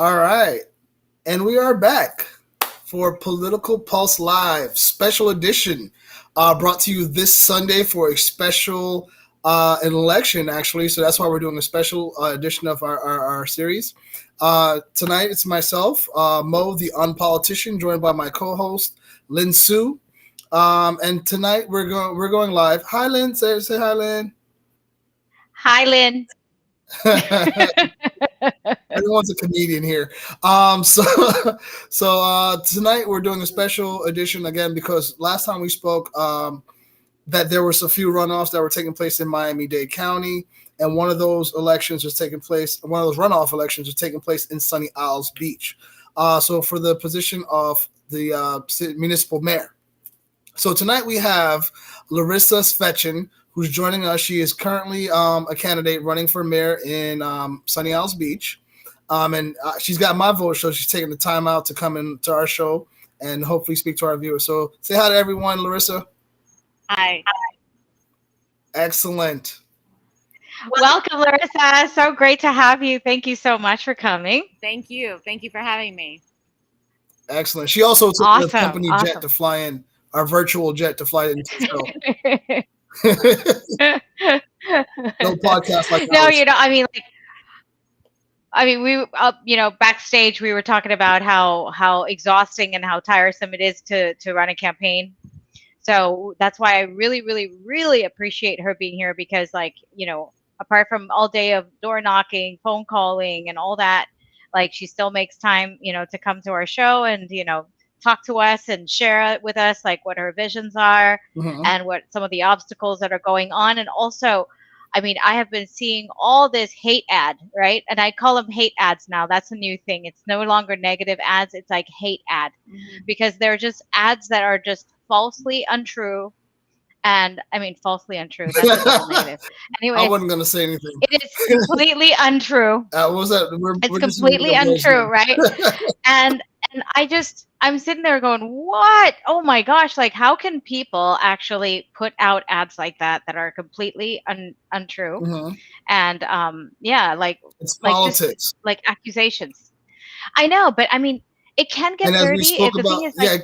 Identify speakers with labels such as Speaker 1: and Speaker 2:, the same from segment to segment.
Speaker 1: All right. And we are back for Political Pulse Live special edition, brought to you this Sunday for a special an election, actually. So that's why we're doing a special edition of our series. Tonight it's myself, Mo, the unpolitician, joined by my co-host, Lin Su. And tonight we're going live. Hi, Lin. Say hi, Lin.
Speaker 2: Hi, Lynn.
Speaker 1: Everyone's a comedian here. So tonight we're doing a special edition again because last time we spoke, that there was a few runoffs that were taking place in Miami-Dade County, and one of those elections was taking place. One of those runoff elections was taking place in Sunny Isles Beach. So for the position of the municipal mayor. So tonight we have Larisa Svechin, who's joining us. She is currently a candidate running for mayor in Sunny Isles Beach. And she's got my vote, so she's taking the time out to come into our show and hopefully speak to our viewers. So say hi to everyone, Larisa.
Speaker 3: Hi.
Speaker 1: Excellent.
Speaker 2: Welcome, Larissa. So great to have you. Thank you so much for coming.
Speaker 3: Thank you. Thank you for having me.
Speaker 1: Excellent. She also took the
Speaker 2: Awesome.
Speaker 1: company jet
Speaker 2: Awesome.
Speaker 1: to fly in, our virtual jet to fly into the show. No podcast like
Speaker 2: No,
Speaker 1: ours.
Speaker 2: we backstage we were talking about how exhausting and how tiresome it is to run a campaign. So that's why I really, really, really appreciate her being here because, apart from all day of door knocking, phone calling, and all that, like she still makes time, to come to our show and talk to us and share with us like what her visions are
Speaker 1: Mhm.
Speaker 2: and what some of the obstacles that are going on. And also, I have been seeing all this hate ad, right? And I call them hate ads now. That's a new thing. It's no longer negative ads. It's like hate ad because they're just ads that are just falsely untrue. And falsely untrue. That's a double negative.
Speaker 1: I
Speaker 2: Anyway,
Speaker 1: wasn't going to say anything.
Speaker 2: it is completely untrue.
Speaker 1: What was that?
Speaker 2: It's
Speaker 1: We're just
Speaker 2: completely
Speaker 1: using those
Speaker 2: untrue,
Speaker 1: names.
Speaker 2: right? And I'm sitting there going, what? Oh my gosh! Like, how can people actually put out ads like that are completely untrue?
Speaker 1: Mhm.
Speaker 2: And like
Speaker 1: It's
Speaker 2: like just
Speaker 1: politics.
Speaker 2: like accusations. I know, but it can
Speaker 1: And
Speaker 2: get
Speaker 1: as we
Speaker 2: dirty.
Speaker 1: spoke
Speaker 2: The thing
Speaker 1: about,
Speaker 2: is,
Speaker 1: yeah, it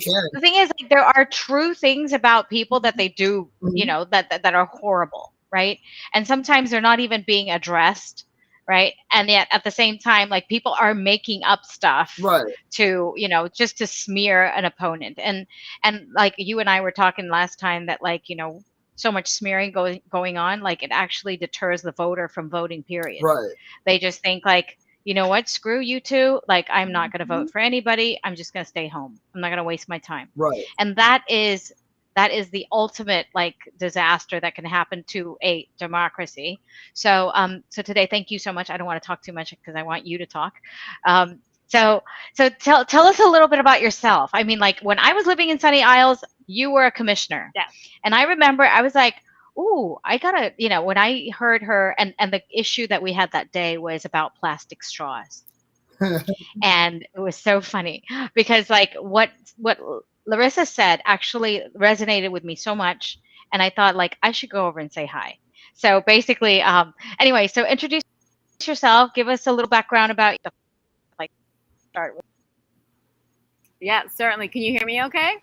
Speaker 1: can.
Speaker 2: there are true things about people that they do,
Speaker 1: Mhm.
Speaker 2: that are horrible, right? And sometimes they're not even being addressed, right? And yet at the same time, like people are making up stuff
Speaker 1: Right.
Speaker 2: to, just to smear an opponent. And like you and I were talking last time that so much smearing going on, like it actually deters the voter from voting, period.
Speaker 1: Right.
Speaker 2: They just think like, you know what, screw you two. Like, I'm not going to vote for anybody. I'm just going to stay home. I'm not going to waste my time.
Speaker 1: Right.
Speaker 2: And that is the ultimate like disaster that can happen to a democracy. So today, thank you so much. I don't want to talk too much because I want you to talk. Um, so tell us a little bit about yourself. Like when I was living in Sunny Isles, you were a commissioner.
Speaker 3: Yes.
Speaker 2: And I remember I was like, ooh, I gotta, when I heard her, and the issue that we had that day was about plastic straws. And it was so funny because like what Larissa said actually resonated with me so much. And I thought like I should go over and say hi. So basically, anyway, so introduce yourself, give us a little background about you. Like start with.
Speaker 3: Yeah, certainly. Can you hear me okay?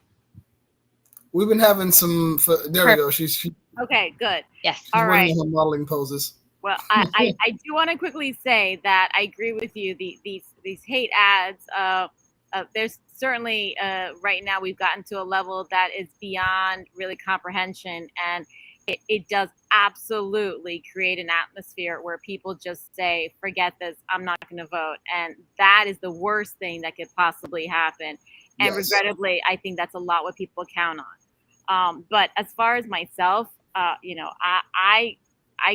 Speaker 1: We've been having some. There we go. She's
Speaker 3: Okay, good.
Speaker 2: Yes.
Speaker 3: All right.
Speaker 1: running her modeling poses.
Speaker 3: Well, I do want to quickly say that I agree with you. These hate ads, there's certainly right now we've gotten to a level that is beyond really comprehension, and it does absolutely create an atmosphere where people just say, forget this, I'm not going to vote. And that is the worst thing that could possibly happen. And
Speaker 1: Yes.
Speaker 3: regrettably, I think that's a lot what people count on. But as far as myself, I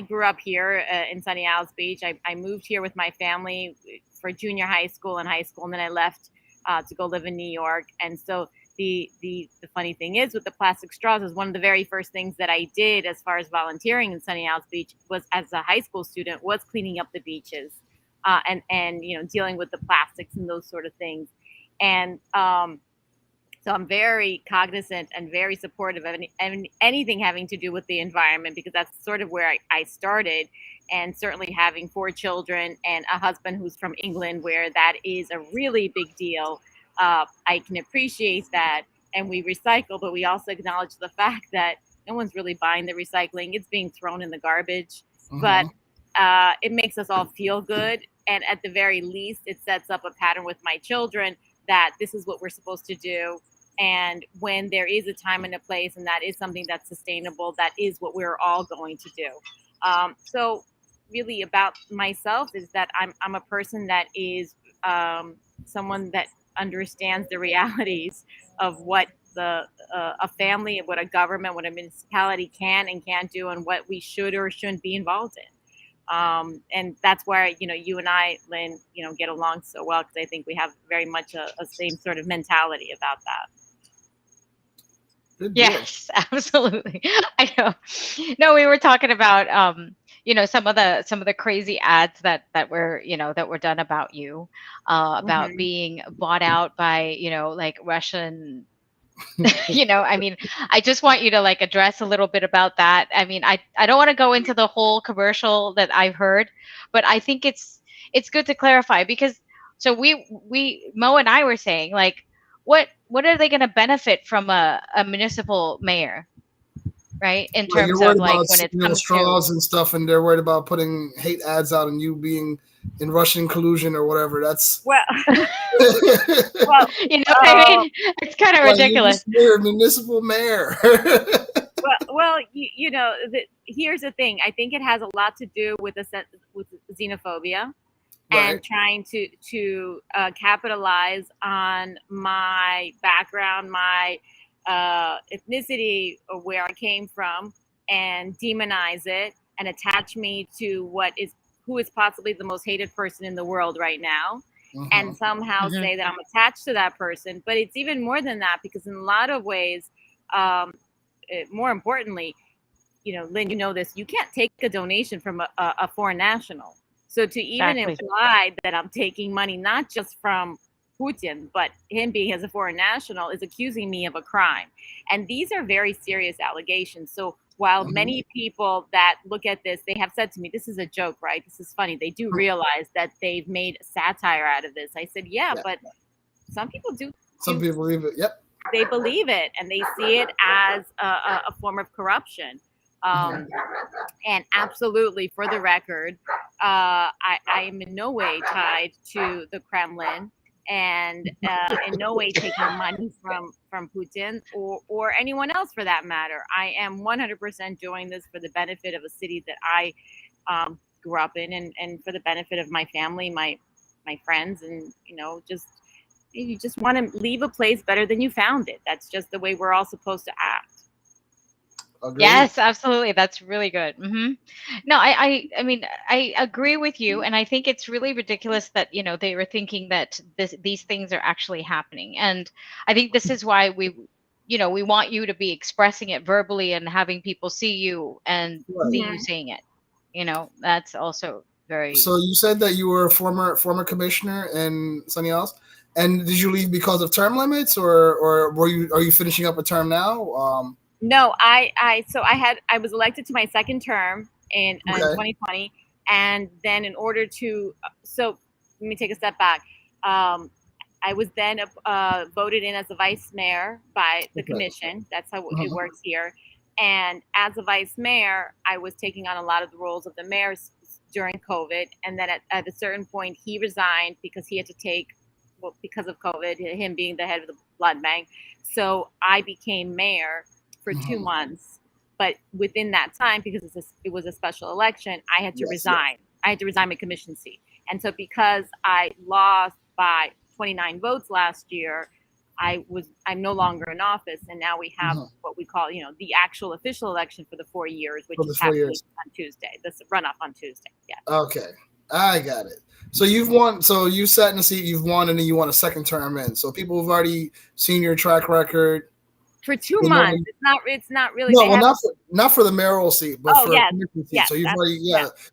Speaker 3: grew up here in Sunny Isles Beach. I moved here with my family for junior high school and high school, and then I left to go live in New York. And so the funny thing is with the plastic straws is one of the very first things that I did as far as volunteering in Sunny Isles Beach was as a high school student was cleaning up the beaches and dealing with the plastics and those sort of things. And so I'm very cognizant and very supportive of anything having to do with the environment because that's sort of where I started. and certainly having 4 children and a husband who's from England, where that is a really big deal. I can appreciate that. And we recycle, but we also acknowledge the fact that no one's really buying the recycling. It's being thrown in the garbage. But it makes us all feel good. And at the very least, it sets up a pattern with my children that this is what we're supposed to do. And when there is a time and a place, and that is something that's sustainable, that is what we're all going to do. So really about myself is that I'm a person that is someone that understands the realities of what a family, what a government, what a municipality can and can't do, and what we should or shouldn't be involved in. And that's where, you and I, Lynn, get along so well, because I think we have very much a same sort of mentality about that.
Speaker 2: Yes, absolutely. I know. No, we were talking about some of the crazy ads that were that were done about you, about being bought out by like Russian. I mean, I just want you to like address a little bit about that. I mean, I don't want to go into the whole commercial that I've heard, but I think it's good to clarify, because so we Mo and I were saying, like, what are they going to benefit from a municipal mayor, right? In
Speaker 1: Like, you're
Speaker 2: terms
Speaker 1: worried
Speaker 2: of like
Speaker 1: about
Speaker 2: when it comes
Speaker 1: straws
Speaker 2: to
Speaker 1: and stuff, and they're worried about putting hate ads out and you being in Russian collusion or whatever. That's
Speaker 3: well,
Speaker 2: what I mean? It's kind of ridiculous.
Speaker 1: You're a municipal mayor.
Speaker 3: Here's the thing. I think it has a lot to do with with xenophobia.
Speaker 1: Right.
Speaker 3: And trying to capitalize on my background, my ethnicity, or where I came from, and demonize it and attach me to who is possibly the most hated person in the world right now, and somehow say that I'm attached to that person. But it's even more than that, because in a lot of ways, more importantly, Lynn, this, you can't take a donation from a foreign national. So to even imply that I'm taking money, not just from Putin, but him being as a foreign national, is accusing me of a crime. And these are very serious allegations. So while many people that look at this, they have said to me, this is a joke, right? This is funny. They do realize that they've made satire out of this. I said, yeah. But some people do.
Speaker 1: Some people believe it. Yep.
Speaker 3: They believe it, and they see it as a form of corruption. And absolutely, for the record, I am in no way tied to the Kremlin, and in no way taking money from Putin or anyone else for that matter. I am 100% doing this for the benefit of a city that I grew up in, and for the benefit of my family, my friends, and you just want to leave a place better than you found it. That's just the way we're all supposed to act.
Speaker 1: Agreed.
Speaker 2: Yes, absolutely. That's really good. No, I mean, I agree with you, and I think it's really ridiculous that they were thinking that these things are actually happening, and I think this is why we want you to be expressing it verbally and having people see you and see you saying it. That's also very.
Speaker 1: So you said that you were a former commissioner in Sunny Isles, and did you leave because of term limits, or are you finishing up a term now?
Speaker 3: No, I was elected to my second term in 2020, and then in order to, let me take a step back. I was then voted in as a vice mayor by the commission. That's how it works here. And as a vice mayor, I was taking on a lot of the roles of the mayor during COVID. And then at a certain point, he resigned because he had to because of COVID, him being the head of the blood bank. So I became mayor for 2 months, but within that time, because it was a special election, I had to resign. I had to resign my commission seat, and so because I lost by 29 votes last year, I'm no longer in office, and now we have what we call the actual official election for the 4 years, which is happening on Tuesday. This runoff on Tuesday. Yeah.
Speaker 1: Okay, I got it. So you've won. So you sat in the seat, you've won, and then you won a second term in. So people have already seen your track record.
Speaker 3: For 2 months, it's not really.
Speaker 1: No, well, not for the mayoral seat, but for a commission seat.
Speaker 3: Yes,
Speaker 1: so you've already,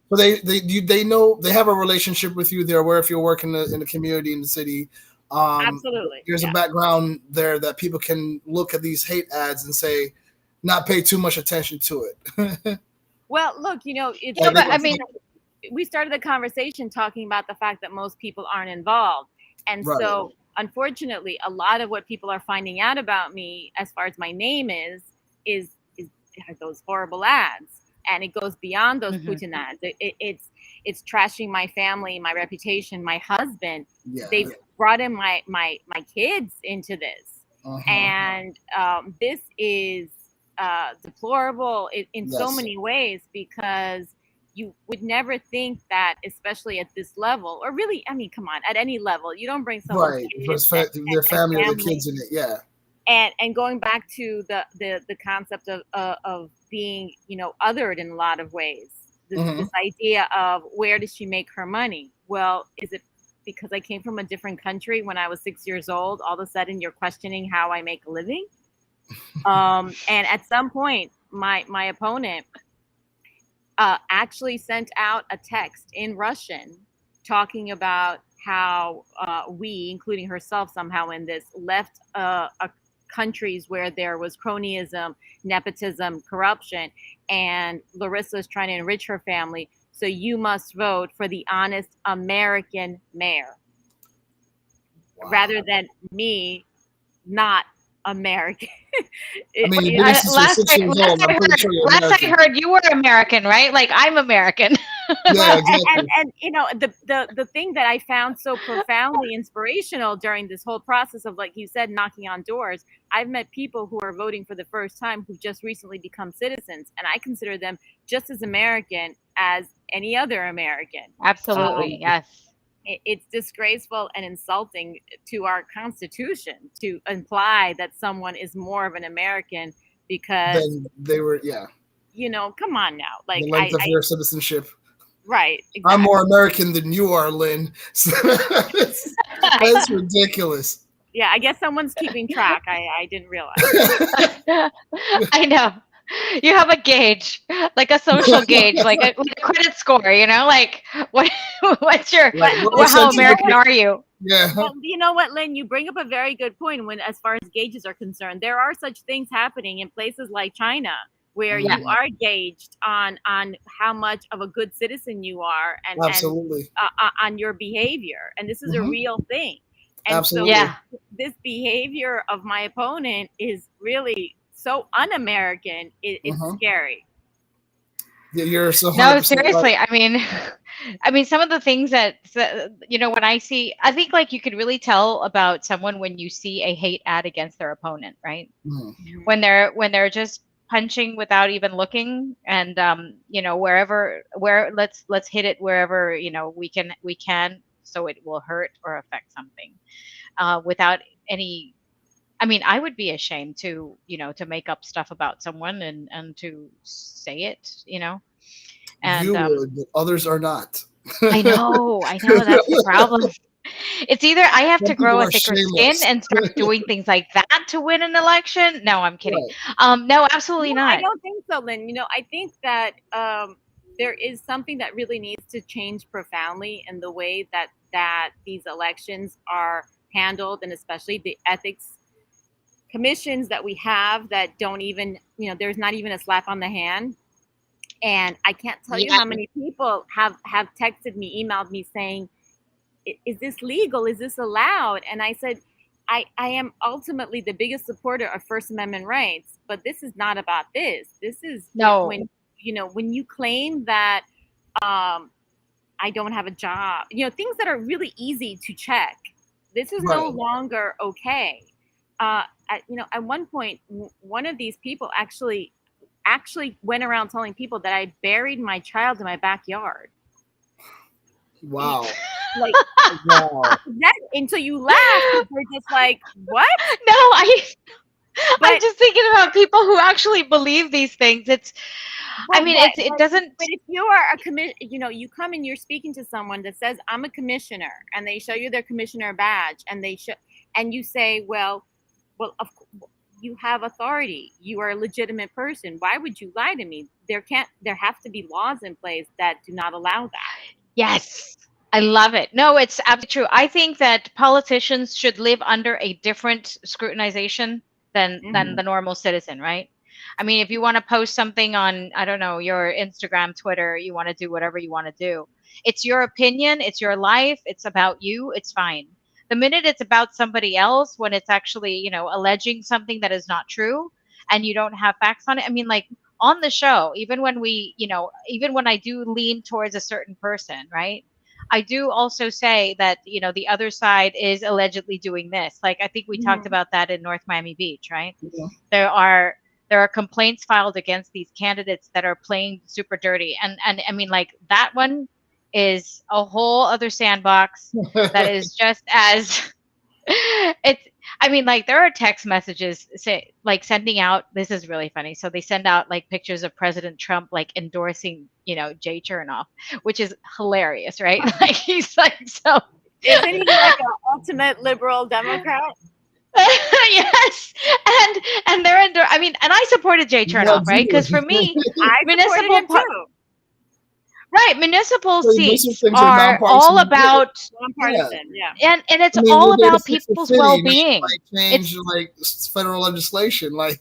Speaker 1: So they know, they have a relationship with you. They're aware if you work in the community, in the city.
Speaker 3: Absolutely.
Speaker 1: There's a background there that people can look at these hate ads and say, not pay too much attention to it.
Speaker 3: Well, look, it's.
Speaker 2: But I mean,
Speaker 3: we started the conversation talking about the fact that most people aren't involved. And
Speaker 1: Right.
Speaker 3: so, unfortunately, a lot of what people are finding out about me, as far as my name is are those horrible ads. And it goes beyond those
Speaker 2: Mhm.
Speaker 3: Putin ads. It's trashing my family, my reputation, my husband.
Speaker 1: Yeah.
Speaker 3: They've brought in my kids into this. And this is deplorable in so
Speaker 1: Yes.
Speaker 3: many ways, because you would never think that, especially at this level, or really, I mean, come on, at any level, you don't bring someone's
Speaker 1: Right.
Speaker 3: kids
Speaker 1: Their family or their kids in it. Yeah.
Speaker 3: and going back to the concept of being, othered in a lot of ways. This idea of, where does she make her money? Well, is it because I came from a different country when I was 6 years old? All of a sudden, you're questioning how I make a living. And at some point, my opponent actually sent out a text in Russian talking about how we, including herself somehow in this, left countries where there was cronyism, nepotism, corruption, and Larisa is trying to enrich her family. So you must vote for the honest American mayor, rather than me, not American.
Speaker 1: I mean, you've been since you're 6 years old. I'm pretty sure you're
Speaker 2: last I
Speaker 1: American.
Speaker 2: heard, you were American, right? Like, I'm American.
Speaker 1: Yeah, exactly.
Speaker 3: And the thing that I found so profoundly inspirational during this whole process of, like you said, knocking on doors, I've met people who are voting for the first time who've just recently become citizens, and I consider them just as American as any other American.
Speaker 2: Absolutely, yes.
Speaker 3: It's disgraceful and insulting to our Constitution to imply that someone is more of an American because
Speaker 1: Then they were, yeah.
Speaker 3: Come on now, like
Speaker 1: The length of your citizenship.
Speaker 3: Right. Exactly.
Speaker 1: I'm more American than you are, Lynn. That's ridiculous.
Speaker 3: Yeah, I guess someone's keeping track. I didn't realize.
Speaker 2: I know. You have a gauge, like a social gauge, like a credit score, like what's your, how American are you?
Speaker 1: Yeah.
Speaker 3: Well, you know what, Lynn, you bring up a very good point as far as gauges are concerned. There are such things happening in places like China, where you are gauged on how much of a good citizen you are, and
Speaker 1: absolutely,
Speaker 3: and on your behavior. And this is a real thing. And
Speaker 1: absolutely.
Speaker 3: So this behavior of my opponent is really so un-American. It's scary.
Speaker 1: Yeah, you're so
Speaker 2: no, seriously. Right. I mean, some of the things that when I see, I think, like, you could really tell about someone when you see a hate ad against their opponent, right? Mm-hmm. When they're just punching without even looking, and where let's hit it wherever we can, so it will hurt or affect something, without any. I mean, I would be ashamed to make up stuff about someone and to say it, And
Speaker 1: you would, but others are not.
Speaker 2: I know that's the problem. It's either I have to grow a thicker skin and start doing things like that to win an election. No, I'm kidding. Right. No, absolutely not.
Speaker 3: I don't think so, Lynn. I think that there is something that really needs to change profoundly in the way that these elections are handled, and especially the ethics commissions that we have that don't even, there's not even a slap on the hand. And I can't tell you how many people have texted me, emailed me saying, is this legal? Is this allowed? And I said, I am ultimately the biggest supporter of First Amendment rights, but this is not about this. This is when you claim that I don't have a job, things that are really easy to check. This is no longer okay. At one point, one of these people actually went around telling people that I buried my child in my backyard.
Speaker 1: Wow.
Speaker 3: Like, wow. And so you laugh, because you're just like, what?
Speaker 2: No, I'm just thinking about people who actually believe these things. It's, it doesn't.
Speaker 3: But if you are you come and you're speaking to someone that says, I'm a commissioner, and they show you their commissioner badge, and and you say, well, of course, you have authority. You are a legitimate person. Why would you lie to me? There have to be laws in place that do not allow that.
Speaker 2: Yes. I love it. No, it's absolutely true. I think that politicians should live under a different scrutinization than the normal citizen, right? I mean, if you want to post something on, I don't know, your Instagram, Twitter, you want to do whatever you want to do. It's your opinion, it's your life, it's about you, it's fine. The minute it's about somebody else, when it's actually, alleging something that is not true and you don't have facts on it. I mean, like on the show, even when even when I do lean towards a certain person, right? I do also say that, the other side is allegedly doing this. Like I think we talked
Speaker 3: Mhm.
Speaker 2: about that in North Miami Beach, right?
Speaker 1: Yeah.
Speaker 2: There are complaints filed against these candidates that are playing super dirty. And I mean, like that one is a whole other sandbox that is just as it's I mean, like there are text messages say like sending out, this is really funny. So they send out like pictures of President Trump like endorsing, Jay Chernoff, which is hilarious, right? Like he's like so
Speaker 3: Isn't he like an ultimate liberal Democrat?
Speaker 2: yes. And I mean, and I supported Jay
Speaker 1: Well,
Speaker 2: Chernoff, right? Because for me,
Speaker 3: I supported him too.
Speaker 2: municipal
Speaker 1: so most of
Speaker 2: seats
Speaker 1: the things are
Speaker 2: are all
Speaker 1: nonpartisan.
Speaker 2: about
Speaker 3: Nonpartisan, yeah.
Speaker 2: and it's
Speaker 1: I mean,
Speaker 2: all
Speaker 1: we're there to
Speaker 2: about
Speaker 1: fix the
Speaker 2: people's
Speaker 1: city, not
Speaker 2: well-being.
Speaker 1: like change
Speaker 2: It's
Speaker 1: like federal legislation. Like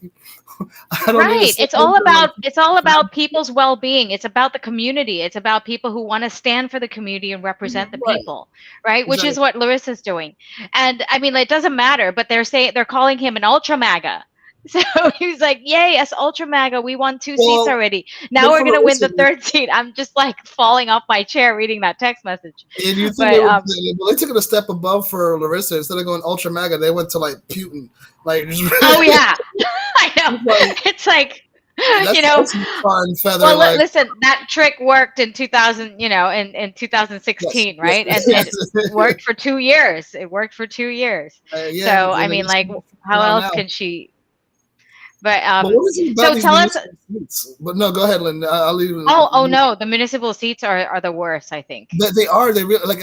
Speaker 1: I don't need to
Speaker 2: right.
Speaker 1: sit
Speaker 2: It's all
Speaker 1: into, like,
Speaker 2: about people's well-being. It's about the community. It's about people who want to stand for the community and represent the
Speaker 1: right.
Speaker 2: people, right? Which is
Speaker 1: Exactly.
Speaker 2: what Larissa's doing. And I mean, it doesn't matter, but they're calling him an ultra MAGA. So he's like, "Yay, us ultra MAGA, we won 2 seats
Speaker 1: Well,
Speaker 2: already. Now
Speaker 1: but
Speaker 2: we're
Speaker 1: for
Speaker 2: gonna win the
Speaker 1: Larisa,
Speaker 2: third seat." I'm just like falling off my chair reading that text message.
Speaker 1: and you think
Speaker 2: But
Speaker 1: they took it a step above for Larissa. Instead of going ultra MAGA, they went to like Putin. Like just
Speaker 2: oh yeah, I know.
Speaker 1: like,
Speaker 2: It's like
Speaker 1: that's
Speaker 2: you know,
Speaker 1: a fun feather.
Speaker 2: well,
Speaker 1: Like
Speaker 2: listen, that trick worked in 2000, in
Speaker 1: yes,
Speaker 2: 2016,
Speaker 1: yes,
Speaker 2: right? And
Speaker 1: yes.
Speaker 2: it worked for 2 years. It worked for 2 years.
Speaker 1: Yeah,
Speaker 2: So I
Speaker 1: and
Speaker 2: mean,
Speaker 1: it's
Speaker 2: like, how
Speaker 1: around
Speaker 2: else
Speaker 1: now.
Speaker 2: can she? But
Speaker 1: But what is it about
Speaker 2: so
Speaker 1: these
Speaker 2: tell us.
Speaker 1: municipal seats? But no, go ahead, Lynn. I'll leave
Speaker 2: Oh
Speaker 1: you.
Speaker 2: no, the municipal seats are the worst, I think.
Speaker 1: They are. They really like.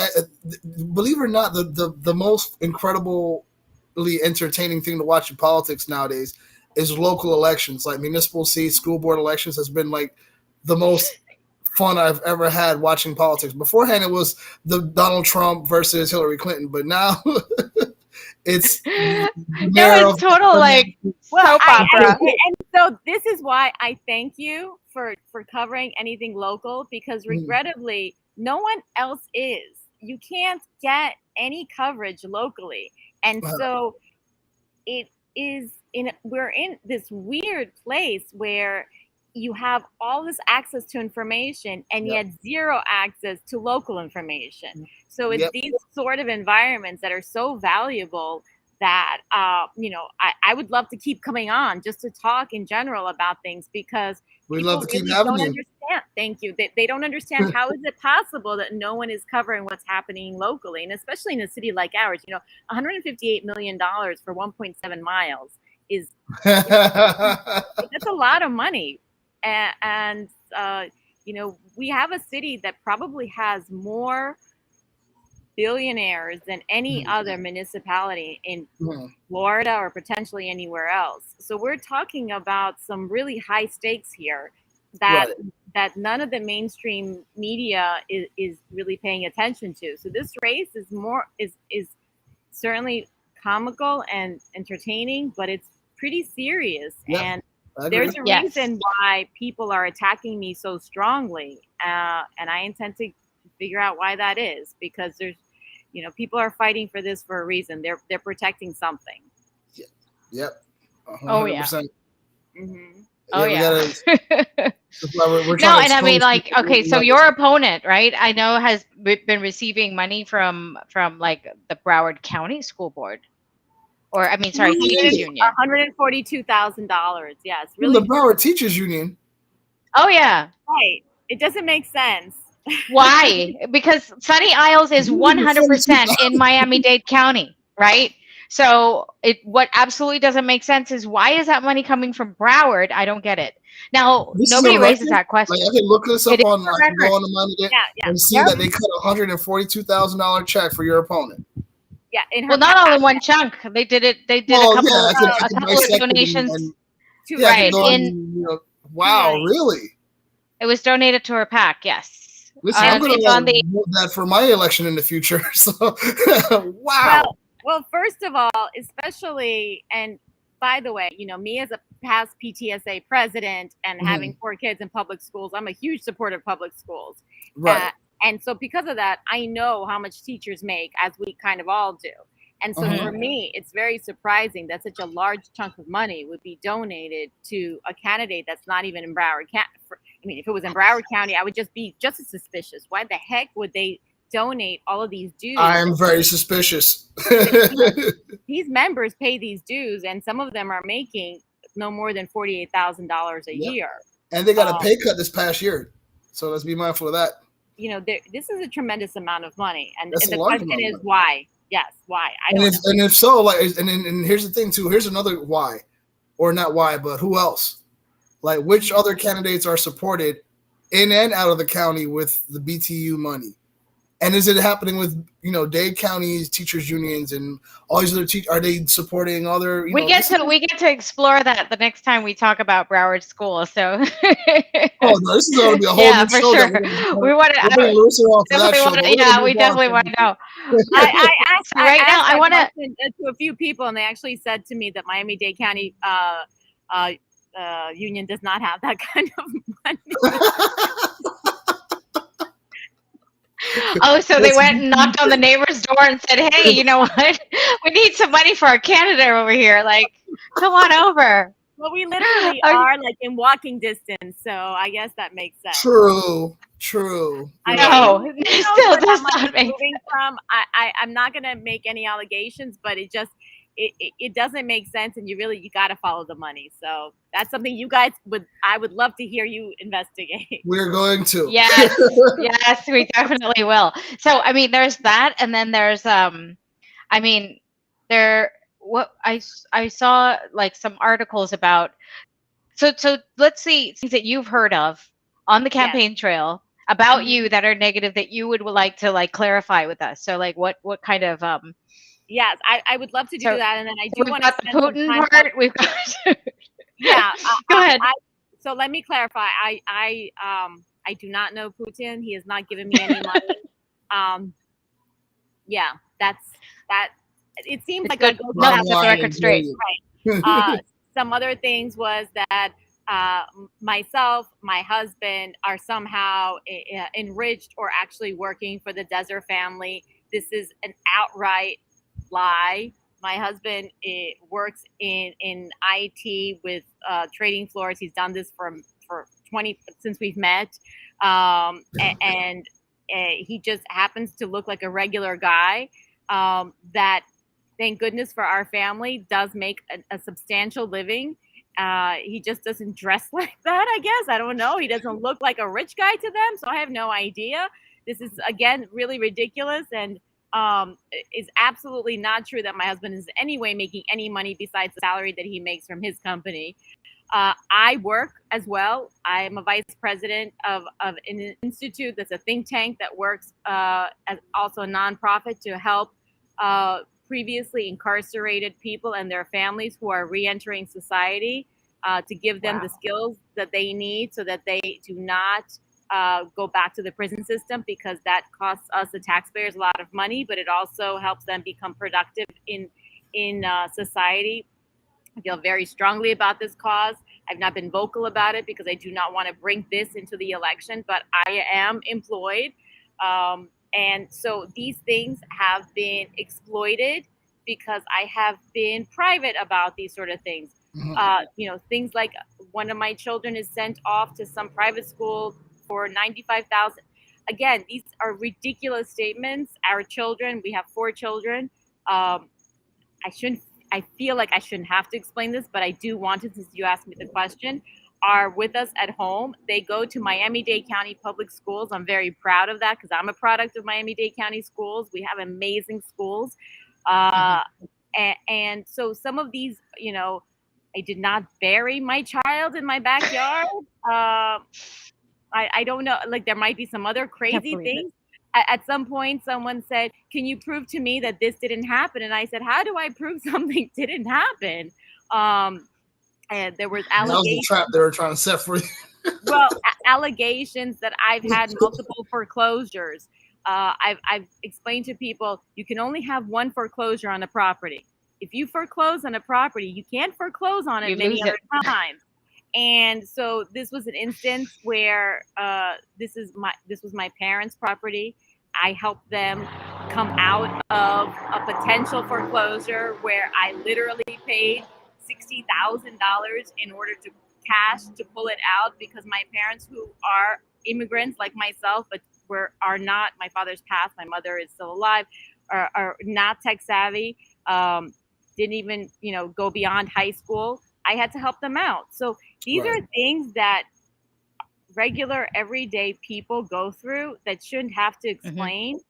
Speaker 1: Believe it or not, the most incredibly entertaining thing to watch in politics nowadays is local elections, like municipal seats, school board elections. Has been like the most fun I've ever had watching politics. Beforehand, it was the Donald Trump versus Hillary Clinton, but now it's the
Speaker 2: No,
Speaker 1: mayor
Speaker 2: it's
Speaker 1: of.
Speaker 2: total like
Speaker 3: Well,
Speaker 2: soap opera.
Speaker 3: and so this is why I thank you for covering anything local, because regrettably no one else is. You can't get any coverage locally, and so it is we're in this weird place where you have all this access to information and
Speaker 1: Yep.
Speaker 3: yet zero access to local information. So it's
Speaker 1: Yep.
Speaker 3: these sort of environments that are so valuable that I would love to keep coming on just to talk in general about things, because
Speaker 1: We'd
Speaker 3: people
Speaker 1: love to keep
Speaker 3: really
Speaker 1: having
Speaker 3: don't
Speaker 1: you.
Speaker 3: understand. Thank you. They don't understand how is it possible that no one is covering what's happening locally, and especially in a city like ours. $158 million for 1.7 miles is that's a lot of money, and we have a city that probably has more billionaires than any other municipality in Florida or potentially anywhere else. So we're talking about some really high stakes here that none of the mainstream media is really paying attention to. So this race is certainly comical and entertaining, but it's pretty serious. And there's a reason why people are attacking me so strongly, and I intend to figure out why that is, because there's people are fighting for this for a reason. They're protecting something.
Speaker 1: Yep.
Speaker 2: 100%. Oh yeah.
Speaker 3: Mm-hmm.
Speaker 2: Oh yeah.
Speaker 1: We're
Speaker 2: no, and I mean, like, okay, so your opponent, right? I know has been receiving money from like the Broward County School Board, or I mean, sorry, teachers union.
Speaker 3: $142,000. Yes, really.
Speaker 1: From the Broward Teachers Union.
Speaker 2: Oh yeah.
Speaker 3: Right. It doesn't make sense.
Speaker 2: Why? Because Sunny Isles is 100% in Miami-Dade County, right? So what absolutely doesn't make sense is, why is that money coming from Broward? I don't get it. Now, nobody raises that question.
Speaker 1: Like, I can look this up on go on the Miami-Dade and see that they cut $142,000 check for your opponent.
Speaker 3: Yeah,
Speaker 2: well, not all in one chunk. They did it. They did a couple of donations.
Speaker 1: Wow, really?
Speaker 2: It was donated to her PAC. Yes.
Speaker 1: Listen, I'm going to vote that for my election in the future. So, wow.
Speaker 3: Well, first of all, especially, and by the way, me as a past PTSA president and having 4 kids in public schools, I'm a huge supporter of public schools.
Speaker 1: Right.
Speaker 3: And so because of that, I know how much teachers make, as we kind of all do. And so for me, it's very surprising that such a large chunk of money would be donated to a candidate that's not even in Broward County. I mean, if it was in Broward County, I would just be just as suspicious. Why the heck would they donate all of these dues?
Speaker 1: I am very suspicious.
Speaker 3: These members pay these dues, and some of them are making no more than $48,000 a year.
Speaker 1: And they got a pay cut this past year. So let's be mindful of that.
Speaker 3: This is a tremendous amount of money. And
Speaker 1: That's
Speaker 3: the question is why? Yes, why? I don't know.
Speaker 1: And if so, and here's the thing too. Here's another why, or not why, but who else? Like, which other candidates are supported in and out of the county with the BTU money? And is it happening with Dade County's teachers unions and all these other teachers? Are they supporting other?
Speaker 2: We get to explore that the next time we talk about Broward School. So.
Speaker 1: Oh no, this is going to be a whole new
Speaker 2: for
Speaker 1: show.
Speaker 2: Sure. We want to. We definitely want to know.
Speaker 3: I want to a few people, and they actually said to me that Miami-Dade County union does not have that kind of money.
Speaker 2: Oh, so they went and knocked on the neighbor's door and said, "Hey, you know what? We need some money for our candidate over here. Like, come on over."
Speaker 3: Well, we literally are like in walking distance, so I guess that makes sense.
Speaker 1: True.
Speaker 2: I know. It still does not make
Speaker 3: sense. I'm not going to make any allegations, but it doesn't make sense, and you got to follow the money. So that's something you guys I would love to hear you investigate.
Speaker 1: We're going to.
Speaker 2: Yes, we definitely will. So, I mean, there's that, and then there's what I saw like some articles about. So let's see things that you've heard of on the campaign trail about you that are negative that you would like to clarify with us. So like what kind of
Speaker 3: Yes, I would love to do that, and then I do want
Speaker 2: to. We've got the Putin part. We've got.
Speaker 3: Go ahead. So let me clarify. I do not know Putin. He has not given me any money. That's that. It seems like
Speaker 2: good. No, that's the record straight.
Speaker 3: Right. Some other things was that myself, my husband are somehow enriched or actually working for the Desert family. This is an outright lie. My husband works in IT with trading floors. He's done this for since we've met, and he just happens to look like a regular guy that, thank goodness for our family, does make a substantial living. He just doesn't dress like that, I guess. I don't know. He doesn't look like a rich guy to them, so I have no idea. This is, again, really ridiculous, and is absolutely not true that my husband is in any way making any money besides the salary that he makes from his company. I work as well. I am a vice president of an institute that's a think tank that works as also a nonprofit to help previously incarcerated people and their families who are reentering society, to give them the skills that they need so that they do not go back to the prison system, because that costs us, the taxpayers, a lot of money, but it also helps them become productive in society. I feel very strongly about this cause. I've not been vocal about it because I do not want to bring this into the election, but I am employed. And so these things have been exploited because I have been private about these sort of things. Things like one of my children is sent off to some private school for $95,000. Again, these are ridiculous statements. Our children, we have 4 children. I feel like I shouldn't have to explain this, but I do want to, since you asked me the question, are with us at home. They go to Miami-Dade County Public Schools. I'm very proud of that because I'm a product of Miami-Dade County schools. We have amazing schools. And so some of these, I did not bury my child in my backyard. I don't know, like there might be some other crazy things. At some point, someone said, "Can you prove to me that this didn't happen?" And I said, "How do I prove something didn't happen?" And there was allegations. That was the
Speaker 1: trap they were trying to set for you.
Speaker 3: Well, allegations that I've had multiple foreclosures. I've explained to people, you can only have one foreclosure on a property. if you foreclose on a property, you can't foreclose on it
Speaker 2: You
Speaker 3: many
Speaker 2: lose
Speaker 3: other
Speaker 2: it.
Speaker 3: times. And so this was an instance where this was my parents' property. I helped them come out of a potential foreclosure where I literally paid $60,000 in order to cash to pull it out, because my parents, who are immigrants like myself, but are not, my father's passed, my mother is still alive, are not tech savvy, didn't even go beyond high school. I had to help them out. So these
Speaker 1: Right.
Speaker 3: are things that regular everyday people go through that shouldn't have to explain.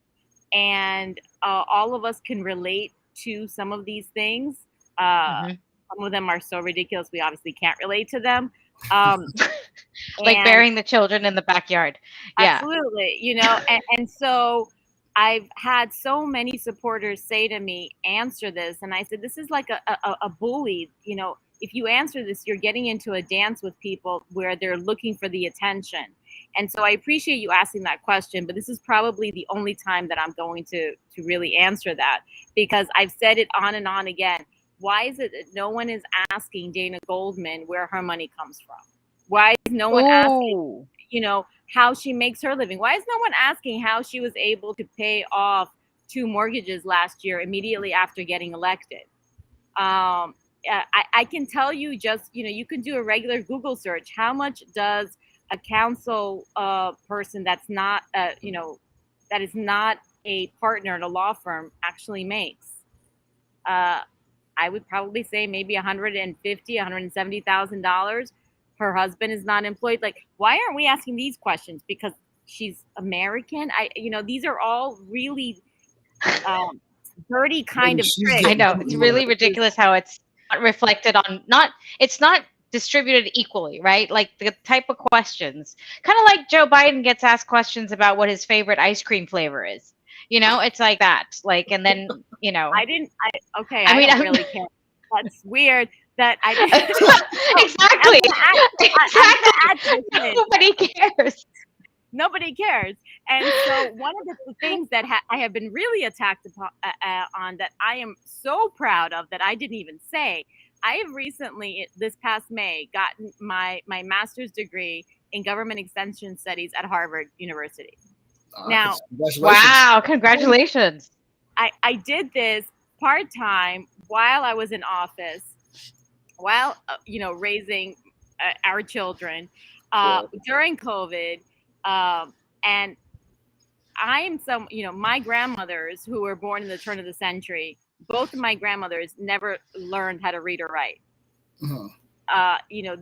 Speaker 3: And all of us can relate to some of these things. Some of them are so ridiculous we obviously can't relate to them.
Speaker 2: Like
Speaker 3: And
Speaker 2: burying the children in the backyard. Yeah.
Speaker 3: absolutely, and so I've had so many supporters say to me, answer this. And I said, this is like a bully. If you answer this, you're getting into a dance with people where they're looking for the attention. And so I appreciate you asking that question, but this is probably the only time that I'm going to really answer that, because I've said it on and on again. Why is it that no one is asking Dana Goldman where her money comes from? Why is no one asking, how she makes her living? Why is no one asking how she was able to pay off 2 mortgages last year immediately after getting elected? I can tell you, just, you can do a regular Google search. How much does a counsel person that's not, that is not a partner in a law firm actually makes? I would probably say maybe $150,000, $170,000. Her husband is not employed. Like, why aren't we asking these questions? Because she's American. These are all really dirty kind of tricks.
Speaker 2: I know, it's really ridiculous how it's not reflected on, it's not distributed equally, right? Like the type of questions, kind of like Joe Biden gets asked questions about what his favorite ice cream flavor is. It's like that. Like, and then
Speaker 3: I don't really care. That's weird. That I didn't.
Speaker 2: Exactly. Nobody cares.
Speaker 3: Nobody cares. And so one of the things that I have been really attacked on, that I am so proud of, that I didn't even say, I have recently, this past May, gotten my master's degree in government extension studies at Harvard University. Now,
Speaker 2: wow, congratulations.
Speaker 3: I did this part-time while I was in office, while raising our children during COVID. And I am my grandmothers, who were born in the turn of the century, both of my grandmothers never learned how to read or write.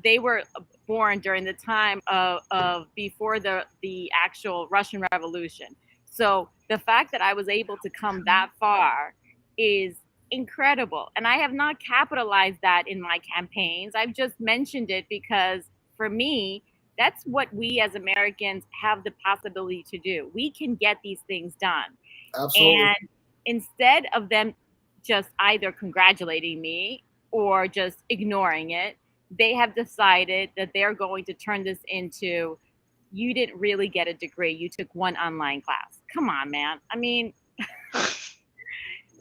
Speaker 3: They were born during the time of before the actual Russian Revolution. So the fact that I was able to come that far is incredible. And I have not capitalized that in my campaigns. I've just mentioned it because, for me, that's what we as Americans have the possibility to do. We can get these things done.
Speaker 1: Absolutely.
Speaker 3: And instead of them just either congratulating me or just ignoring it, they have decided that they're going to turn this into, you didn't really get a degree, you took one online class. Come on, man. I mean,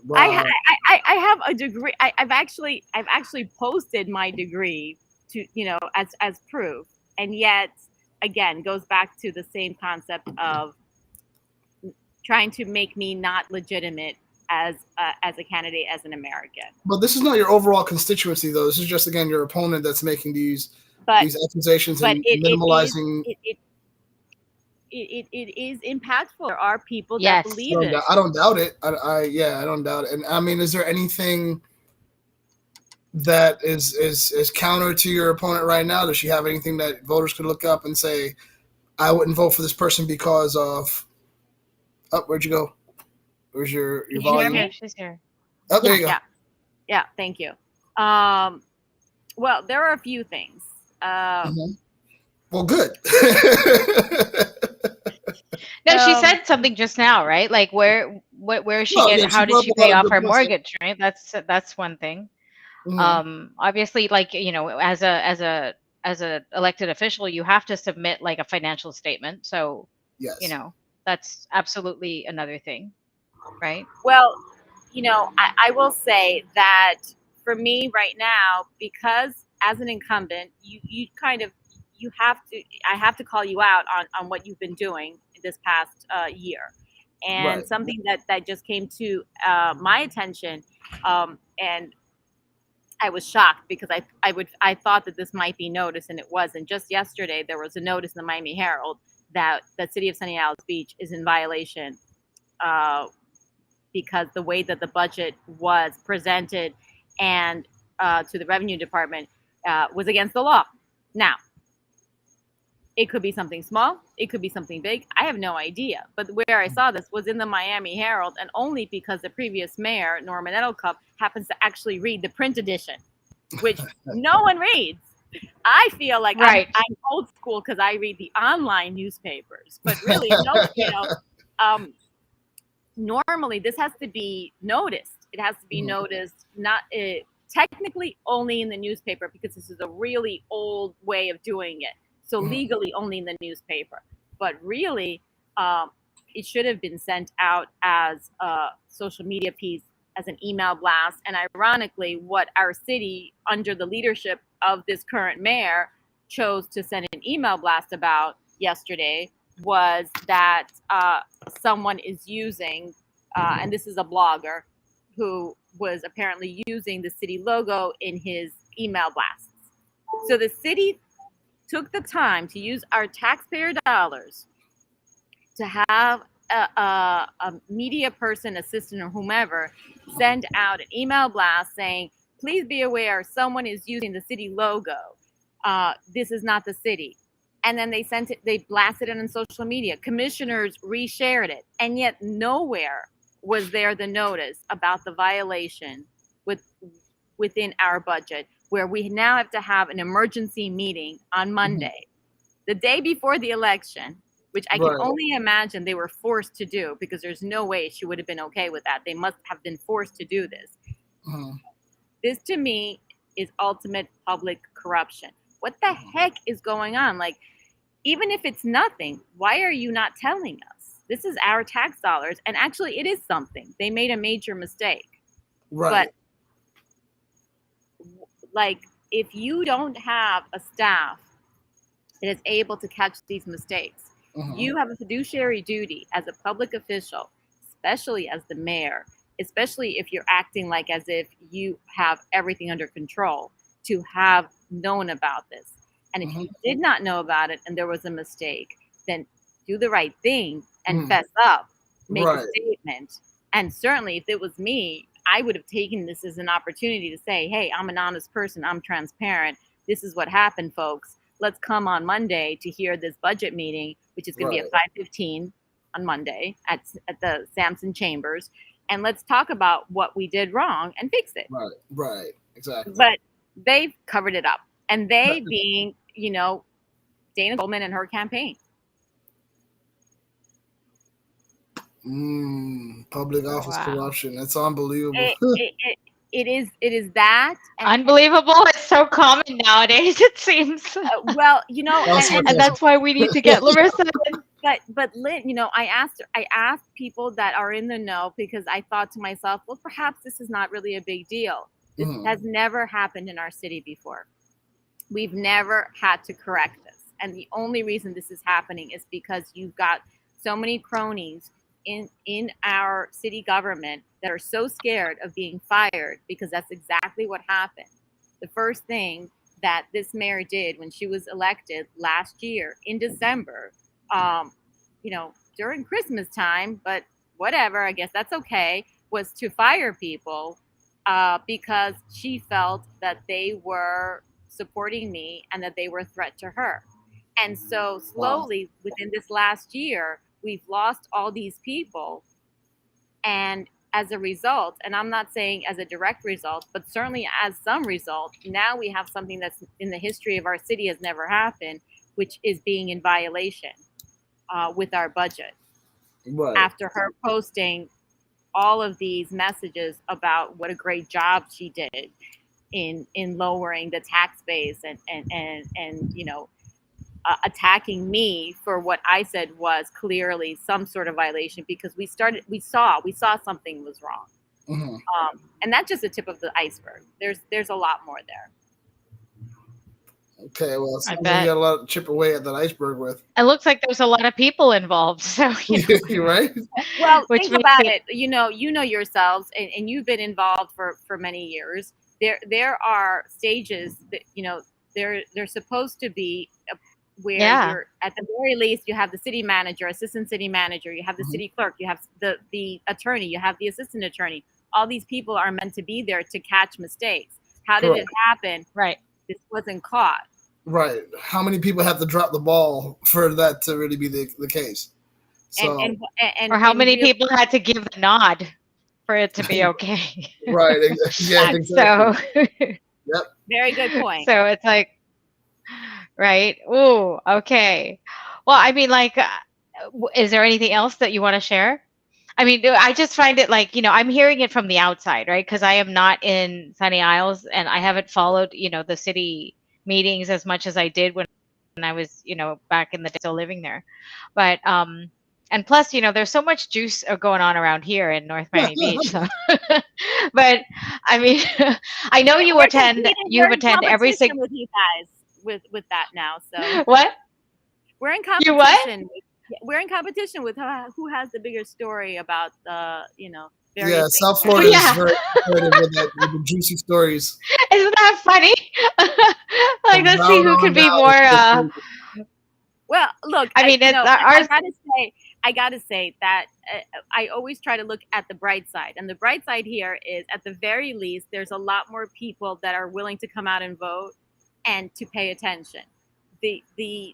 Speaker 3: wow. I have a degree. I've actually posted my degree to, as proof. And yet, again, goes back to the same concept of trying to make me not legitimate as a candidate, as an American.
Speaker 1: But this is not your overall constituency, though. This is just, again, your opponent that's making these accusations and minimalizing.
Speaker 3: It is impactful. There are people that believe it.
Speaker 1: I don't doubt it. I don't doubt it. And I mean, is there anything that is counter to your opponent right now? Does she have anything that voters could look up and say, I wouldn't vote for this person because of? Oh, where'd you go? Where's your volume?
Speaker 2: Hear me? She's here.
Speaker 1: Oh, there you go.
Speaker 3: Yeah. Thank you. Well, there are a few things.
Speaker 1: Well, good.
Speaker 2: No, she said something just now, right? Like where is she getting? How did she pay off her mortgage? Right. That's one thing. Obviously, like, as a elected official, you have to submit like a financial statement. So,
Speaker 1: yes.
Speaker 2: That's absolutely another thing, right?
Speaker 3: Well, I will say that for me right now, because as an incumbent, you kind of you have to I have to call you out on what you've been doing this past year, and
Speaker 1: Right.
Speaker 3: something that just came to my attention, and I was shocked because I thought that this might be noticed and it wasn't. Just yesterday, there was a notice in the Miami Herald that the city of Sunny Isles Beach is in violation uh, because the way that the budget was presented and to the revenue department was against the law. Now, it could be something small, it could be something big. I have no idea. But where I saw this was in the Miami Herald, and only because the previous mayor, Norman Edelcup, happens to actually read the print edition, which no one reads. I feel like
Speaker 2: Right.
Speaker 3: I'm old school because I read the online newspapers, but really, no, um, normally this has to be noticed. It has to be noticed, not technically only in the newspaper, because this is a really old way of doing it. So legally only in the newspaper, but really it should have been sent out as a social media piece, as an email blast. And ironically, what our city, under the leadership of this current mayor, chose to send an email blast about yesterday was that someone is using, and this is a blogger who was apparently using the city logo in his email blasts. So the city took the time to use our taxpayer dollars to have a media person, assistant, or whomever send out an email blast saying, please be aware someone is using the city logo. This is not the city. And then they blasted it on social media. Commissioners reshared it. And yet nowhere was there the notice about the violation within our budget, where we now have to have an emergency meeting on Monday, the day before the election, which I can only imagine they were forced to do, because there's no way she would have been okay with that. They must have been forced to do this. This, to me, is ultimate public corruption. What the heck is going on? Like, even if it's nothing, why are you not telling us? This is our tax dollars. And actually, it is something. They made a major mistake.
Speaker 1: Right.
Speaker 3: But, like, if you don't have a staff that is able to catch these mistakes, you have a fiduciary duty as a public official, especially as the mayor, especially if you're acting like as if you have everything under control, to have known about this. And if you did not know about it and there was a mistake, then do the right thing and fess up, make a statement. And certainly if it was me, I would have taken this as an opportunity to say, hey, I'm an honest person, I'm transparent. This is what happened, folks. Let's come on Monday to hear this budget meeting, which is going to be at 5:15 on Monday at the Sampson Chambers. And let's talk about what we did wrong and fix it.
Speaker 1: Right, exactly.
Speaker 3: But they've covered it up. And they being, Dana Goldman and her campaign.
Speaker 1: Public office corruption. It's unbelievable.
Speaker 3: It is that.
Speaker 2: Unbelievable. It's so common nowadays, it seems.
Speaker 3: Well,
Speaker 2: and that's why we need to get Larisa.
Speaker 3: But Lynn, I asked people that are in the know, because I thought to myself, well, perhaps this is not really a big deal. This has never happened in our city before. We've never had to correct this. And the only reason this is happening is because you've got so many cronies in our city government that are so scared of being fired, because that's exactly what happened. The first thing that this mayor did when she was elected last year in December, during Christmas time, but whatever, I guess that's okay, was to fire people because she felt that they were supporting me and that they were a threat to her. And so slowly within this last year, we've lost all these people. And as a result, and I'm not saying as a direct result, but certainly as some result, now we have something that's in the history of our city has never happened, which is being in violation with our budget. After her posting all of these messages about what a great job she did in lowering the tax base and attacking me for what I said was clearly some sort of violation, because we saw something was wrong.
Speaker 1: Mhm.
Speaker 3: And that's just the tip of the iceberg. There's a lot more there.
Speaker 1: Okay, well, it
Speaker 2: I
Speaker 1: sounds like you
Speaker 2: bet.
Speaker 1: got a lot to chip away at that iceberg with.
Speaker 2: It looks like there's a lot of people involved. So,
Speaker 1: You're right.
Speaker 3: Well,
Speaker 2: which
Speaker 3: think
Speaker 2: makes
Speaker 3: about
Speaker 2: it,
Speaker 3: it. You know yourselves, and you've been involved for many years. There are stages that they're supposed to be where
Speaker 2: yeah.
Speaker 3: you're at the very least you have the city manager, assistant city manager, you have the
Speaker 1: Mhm.
Speaker 3: city clerk, you have the attorney, you have the assistant attorney. All these people are meant to be there to catch mistakes. How did it
Speaker 1: Correct.
Speaker 3: happen?
Speaker 2: Right.
Speaker 3: This wasn't caught.
Speaker 1: Right. How many people have to drop the ball for that to really be the case?
Speaker 3: And
Speaker 1: So,
Speaker 3: and and
Speaker 2: Or how
Speaker 3: and
Speaker 2: many
Speaker 3: really,
Speaker 2: people had to give the nod for it to be okay?
Speaker 1: right. Yeah,
Speaker 3: that's
Speaker 1: exactly.
Speaker 2: So,
Speaker 1: Yep.
Speaker 3: very good point.
Speaker 2: so it's like, right. Ooh, okay. Well, I mean, like, is there anything else that you want to share? I mean, I just find it like, I'm hearing it from the outside, right? Because I am not in Sunny Isles and I haven't followed, the city meetings as much as I did when I was, back in the day still living there. But, and plus, there's so much juice going on around here in North Miami Beach. So, but I mean, I know
Speaker 3: We're competing.
Speaker 2: you
Speaker 3: We're in
Speaker 2: attend every
Speaker 3: competition
Speaker 2: single,
Speaker 3: with you guys with that now. So
Speaker 2: what?
Speaker 3: we're in
Speaker 2: You what?
Speaker 3: competition. We're in competition with who has the bigger story about the
Speaker 1: Yeah,
Speaker 3: various things
Speaker 1: South
Speaker 3: going
Speaker 2: Oh,
Speaker 1: Florida is
Speaker 2: yeah.
Speaker 1: very competitive with the juicy stories
Speaker 2: Isn't that funny? Like,
Speaker 1: from
Speaker 2: let's see
Speaker 1: Maui
Speaker 2: who
Speaker 1: on
Speaker 2: can be
Speaker 1: down
Speaker 2: more.
Speaker 1: to the Caribbean.
Speaker 3: Well, look,
Speaker 2: I mean, it's
Speaker 3: I
Speaker 2: ours.
Speaker 3: gotta say that I always try to look at the bright side, and the bright side here is, at the very least, there's a lot more people that are willing to come out and vote and to pay attention. The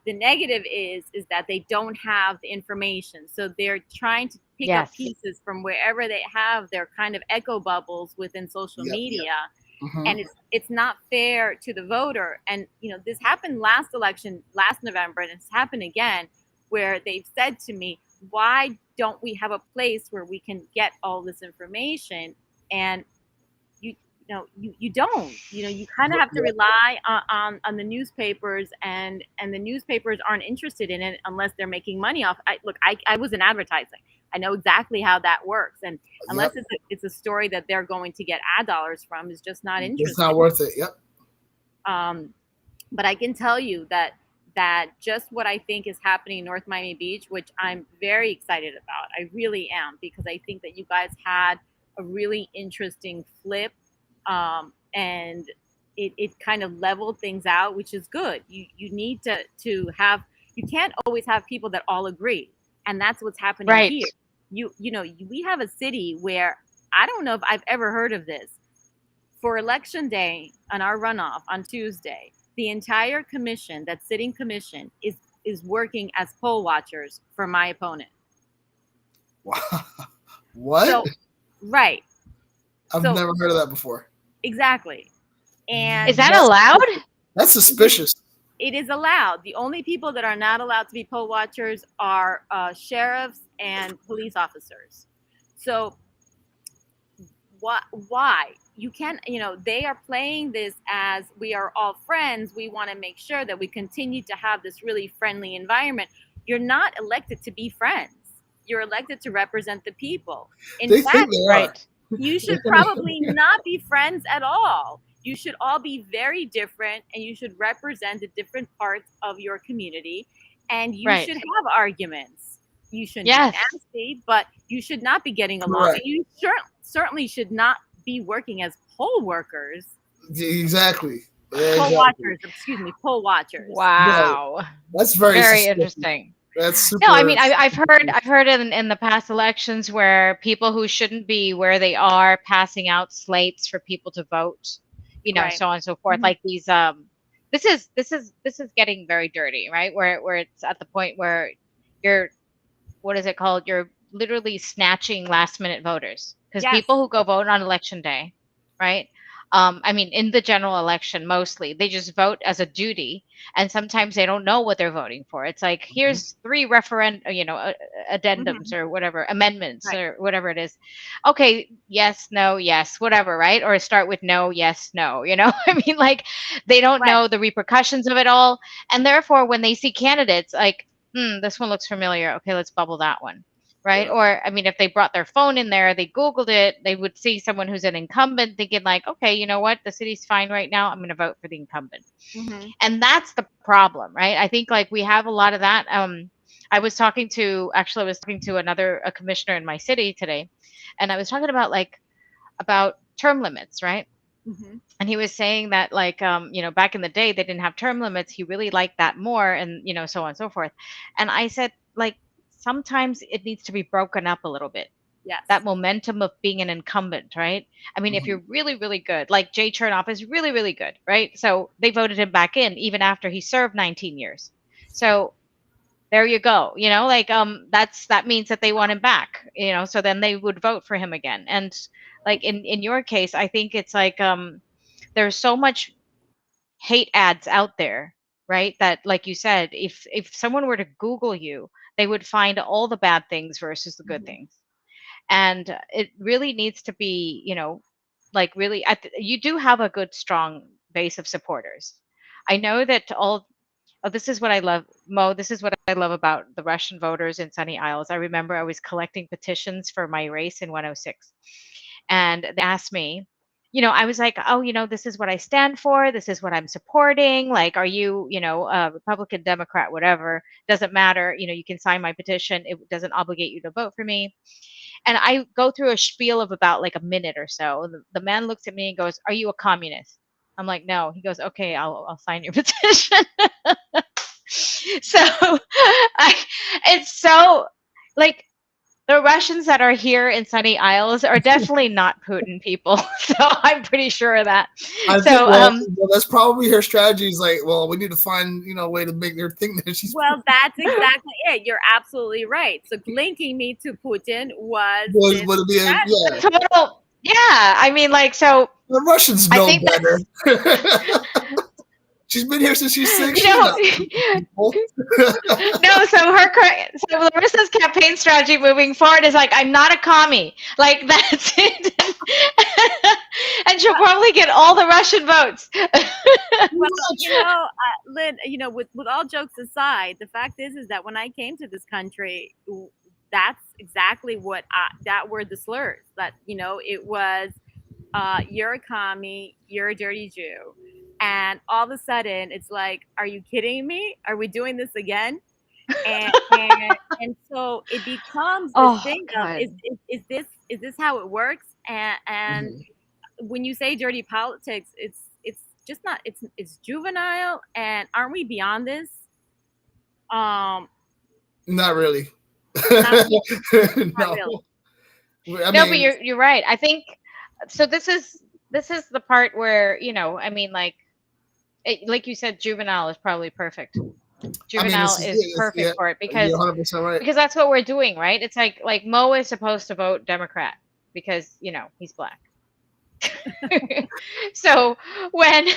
Speaker 3: negative is that they don't have the information, so they're trying to pick up
Speaker 2: Yes.
Speaker 3: pieces from wherever they have their kind of echo bubbles within social
Speaker 1: Yep.
Speaker 3: media,
Speaker 1: Hmm.
Speaker 3: and it's not fair to the voter. And this happened last election, last November, and it's happened again, where they've said to me, why don't we have a place where we can get all this information? And you don't. You kind of have to
Speaker 1: Yeah,
Speaker 3: rely on the newspapers, and the newspapers aren't interested in it unless they're making money off. I was in advertising. I know exactly how that works, and
Speaker 1: yep.
Speaker 3: unless it's a story that they're going to get ad dollars from, is just not
Speaker 1: It's
Speaker 3: interesting.
Speaker 1: not worth it. Yep.
Speaker 3: um, but I can tell you that just what I think is happening in North Miami Beach, which I'm very excited about, I really am, because I think that you guys had a really interesting flip, and it kind of leveled things out, which is good. You need to have, you can't always have people that all agree, and that's what's happening
Speaker 2: Right.
Speaker 3: here. We have a city where, I don't know if I've ever heard of this. For election day, on our runoff on Tuesday, the entire commission, that sitting commission, is working as poll watchers for my opponent.
Speaker 1: What?
Speaker 3: So, right.
Speaker 1: I've
Speaker 3: So,
Speaker 1: never heard of that before.
Speaker 3: exactly. And
Speaker 2: Is that
Speaker 1: That's
Speaker 2: allowed?
Speaker 1: that's suspicious.
Speaker 3: it is allowed. The only people that are not allowed to be poll watchers are sheriffs and police officers. So, why you can't, they are playing this as, we are all friends, we want to make sure that we continue to have this really friendly environment. You're not elected to be friends, you're elected to represent the people. In
Speaker 1: They think
Speaker 3: fact,
Speaker 1: they are.
Speaker 2: Right.
Speaker 3: you should probably not be friends at all. You should all be very different, and you should represent the different parts of your community, and you
Speaker 2: Right.
Speaker 3: should have arguments. You shouldn't
Speaker 2: Yes.
Speaker 3: be nasty, but you should not be getting along.
Speaker 1: Correct.
Speaker 3: And you certainly should not be working as poll workers,
Speaker 1: Exactly. Yeah,
Speaker 3: poll
Speaker 1: exactly.
Speaker 3: watchers, excuse me, poll watchers.
Speaker 2: Wow.
Speaker 1: That's very
Speaker 2: Very
Speaker 1: suspicious.
Speaker 2: interesting.
Speaker 1: That's super.
Speaker 2: No, I mean, I've heard in the past elections where people who shouldn't be where they are passing out slates for people to vote,
Speaker 3: Right.
Speaker 2: so on and so forth.
Speaker 3: Mhm.
Speaker 2: Like these, this is getting very dirty, right? Where it's at the point where you're, what is it called? You're literally snatching last minute voters, because
Speaker 3: Yes.
Speaker 2: people who go vote on election day, right? I mean, in the general election, mostly they just vote as a duty, and sometimes they don't know what they're voting for. It's like, here's 3 addendums or whatever, amendments
Speaker 3: Right.
Speaker 2: or whatever it is. Okay, yes, no, yes, whatever, right? Or start with no, yes, no. I mean, like, they don't
Speaker 3: Right.
Speaker 2: know the repercussions of it all, and therefore, when they see candidates, like, this one looks familiar. Okay, let's bubble that one. right?
Speaker 1: Yeah.
Speaker 2: Or I mean, if they brought their phone in there, they Googled it, they would see someone who's an incumbent, thinking like, okay, you know what, the city's fine right now. I'm going to vote for the incumbent,
Speaker 3: Mm-hmm.
Speaker 2: and that's the problem, right? I think like we have a lot of that. I was talking to another a commissioner in my city today, and I was talking about about term limits, right?
Speaker 3: Mm-hmm.
Speaker 2: And he was saying that back in the day they didn't have term limits. He really liked that more, and so on and so forth. And I said, like, sometimes it needs to be broken up a little bit,
Speaker 3: Yes.
Speaker 2: that momentum of being an incumbent, right? I mean, if
Speaker 1: Mhm.
Speaker 2: you're really, really good, like Jay Chernoff is really, really good, right? So they voted him back in even after he served 19 years. So there you go. That means that they want him back, so then they would vote for him again. And like in your case, I think it's like there's so much hate ads out there, right? That, like you said, if someone were to Google you, they would find all the bad things versus the good
Speaker 3: Mm-hmm.
Speaker 2: things. And it really needs to be, like really, you do have a good, strong base of supporters. I know that all. Oh, this is what I love, Mo. This is what I love about the Russian voters in Sunny Isles. I remember I was collecting petitions for my race in 106, and they asked me, I was like, oh, this is what I stand for. This is what I'm supporting. Like, are you, a Republican, Democrat, whatever? Doesn't matter. You can sign my petition. It doesn't obligate you to vote for me. And I go through a spiel of about like a minute or so. And the man looks at me and goes, "Are you a communist?" I'm like, "No." He goes, "Okay, I'll sign your petition." So it's so like the Russians that are here in Sunny Isles are definitely not Putin people. So I'm pretty sure of that.
Speaker 1: I think
Speaker 2: So
Speaker 1: well, that's probably her strategy. Is like, well, we need to find a way to make her think that she's
Speaker 3: Well, that's exactly it. You're absolutely right. So linking me to Putin was this
Speaker 1: would be
Speaker 3: strategy.
Speaker 1: yeah.
Speaker 2: total, yeah. I mean, like, so
Speaker 1: The Russians
Speaker 2: I
Speaker 1: know
Speaker 2: think
Speaker 1: better.
Speaker 2: that's
Speaker 1: She's been here since she's six.
Speaker 2: you
Speaker 1: She's
Speaker 2: know.
Speaker 1: not people.
Speaker 2: No, so Larissa's campaign strategy moving forward is like, I'm not a commie. Like, that's it. And she'll probably get all the Russian votes.
Speaker 3: Well, Lynn, with all jokes aside, the fact is that when I came to this country, that's exactly that were the slurs. That it was, you're a commie, you're a dirty Jew, and all of a sudden it's like, are you kidding me? Are we doing this again? And so it becomes this
Speaker 2: Oh,
Speaker 3: thing of,
Speaker 2: God.
Speaker 3: is this how it works? And
Speaker 1: Mhm.
Speaker 3: when you say dirty politics, it's just not, it's juvenile. And aren't we beyond this? Um,
Speaker 1: Not really.
Speaker 3: not not
Speaker 1: No,
Speaker 3: really.
Speaker 1: I
Speaker 2: No, but
Speaker 1: mean,
Speaker 2: you're right. I think so. This is the part where I mean, like you said, juvenile is probably perfect. Juvenile
Speaker 1: this is
Speaker 2: is
Speaker 1: it. Yeah,
Speaker 2: perfect for it
Speaker 1: you're
Speaker 2: because
Speaker 1: 100% right.
Speaker 2: that's what we're doing, right? It's like Mo is supposed to vote Democrat because he's black. So when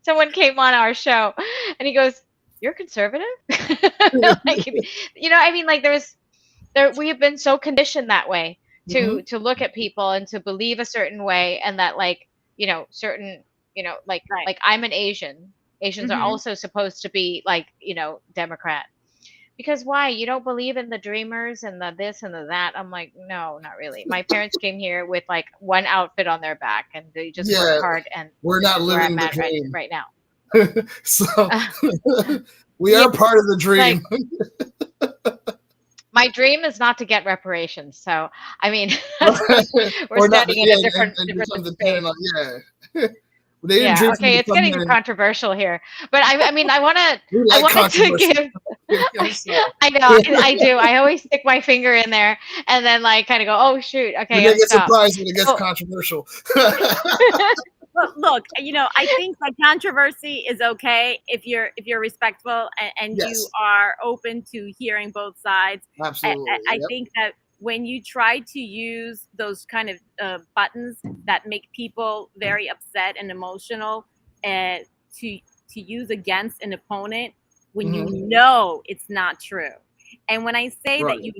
Speaker 2: someone came on our show and he goes, "You're conservative," like I mean, like there we have been so conditioned that way
Speaker 1: Hmm.
Speaker 2: to look at people and to believe a certain way, and that like certain
Speaker 3: Right.
Speaker 2: like I'm an Asian. Asians are
Speaker 3: Hmm.
Speaker 2: also supposed to be like Democrat. Because why? You don't believe in the dreamers and the this and the that? I'm like, no, not really. My parents came here with like one outfit on their back, and they just worked
Speaker 1: Yeah,
Speaker 2: hard, and
Speaker 1: we're
Speaker 2: this
Speaker 1: not
Speaker 2: is where
Speaker 1: living
Speaker 2: I'm
Speaker 1: the
Speaker 2: at
Speaker 1: dream.
Speaker 2: right now.
Speaker 1: So
Speaker 2: Uh,
Speaker 1: we
Speaker 2: yeah,
Speaker 1: are part of the
Speaker 2: like
Speaker 1: dream.
Speaker 2: my dream is not to get reparations. So I mean, we're
Speaker 1: Or not,
Speaker 2: standing in
Speaker 1: yeah,
Speaker 2: a different
Speaker 1: and do
Speaker 2: different
Speaker 1: something depending
Speaker 2: space.
Speaker 1: on, yeah. They didn't
Speaker 2: Yeah.
Speaker 1: dream for me
Speaker 2: Okay.
Speaker 1: to
Speaker 2: It's
Speaker 1: come
Speaker 2: getting
Speaker 1: here and
Speaker 2: controversial here, but I mean, I
Speaker 1: we
Speaker 2: I
Speaker 1: like
Speaker 2: wanted to
Speaker 1: controversy.
Speaker 2: give.
Speaker 1: I'm sorry.
Speaker 2: I know, I do. I always stick my finger in there and then like kind of go, oh shoot, okay,
Speaker 1: We
Speaker 2: I
Speaker 1: didn't
Speaker 2: gotta
Speaker 1: get
Speaker 2: stop.
Speaker 1: surprised when it gets
Speaker 2: So
Speaker 1: controversial.
Speaker 3: But look, I think that controversy is okay if you're respectful, and you
Speaker 1: Yes,
Speaker 3: are open to hearing both sides.
Speaker 1: absolutely.
Speaker 3: I
Speaker 1: Yep.
Speaker 3: think that when you try to use those kind of buttons that make people very upset and emotional, uh, to use against an opponent when you
Speaker 1: Hmm.
Speaker 3: know it's not true. And when I say that,
Speaker 1: Right.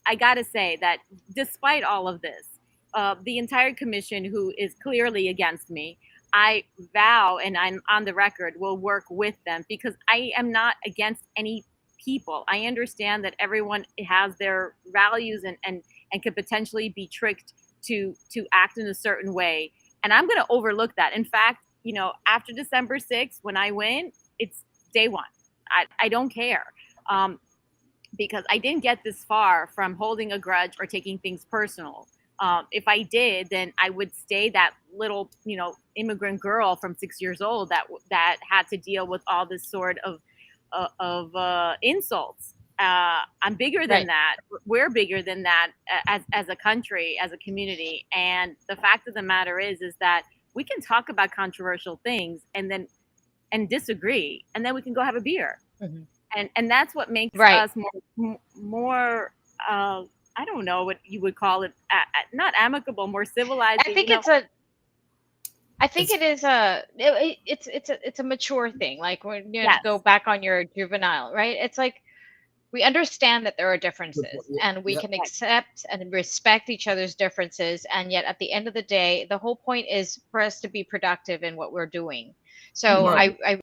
Speaker 3: I gotta say that despite all of this, the entire commission, who is clearly against me, I vow, and I'm on the record, will work with them, because I am not against any people. I understand that everyone has their values and could potentially be tricked to act in a certain way. And I'm going to overlook that. In fact, after December 6th, when I win, it's day one. I don't care. Because I didn't get this far from holding a grudge or taking things personal. If I did, then I would stay that little, immigrant girl from 6 years old that had to deal with all this sort of insults. I'm bigger than
Speaker 2: Right.
Speaker 3: that. We're bigger than that as a country, as a community. And the fact of the matter is that we can talk about controversial things and disagree, and then we can go have a beer.
Speaker 2: Mm-hmm.
Speaker 3: And that's what makes
Speaker 2: Right.
Speaker 3: us more I don't know what you would call it, not amicable, more civilized.
Speaker 2: I think it's a mature thing. Like when you
Speaker 3: Yes.
Speaker 2: go back on your juvenile, right? It's like we understand that there are differences and we can accept and respect each other's differences. And yet at the end of the day, the whole point is for us to be productive in what we're doing. So
Speaker 1: Right.
Speaker 2: I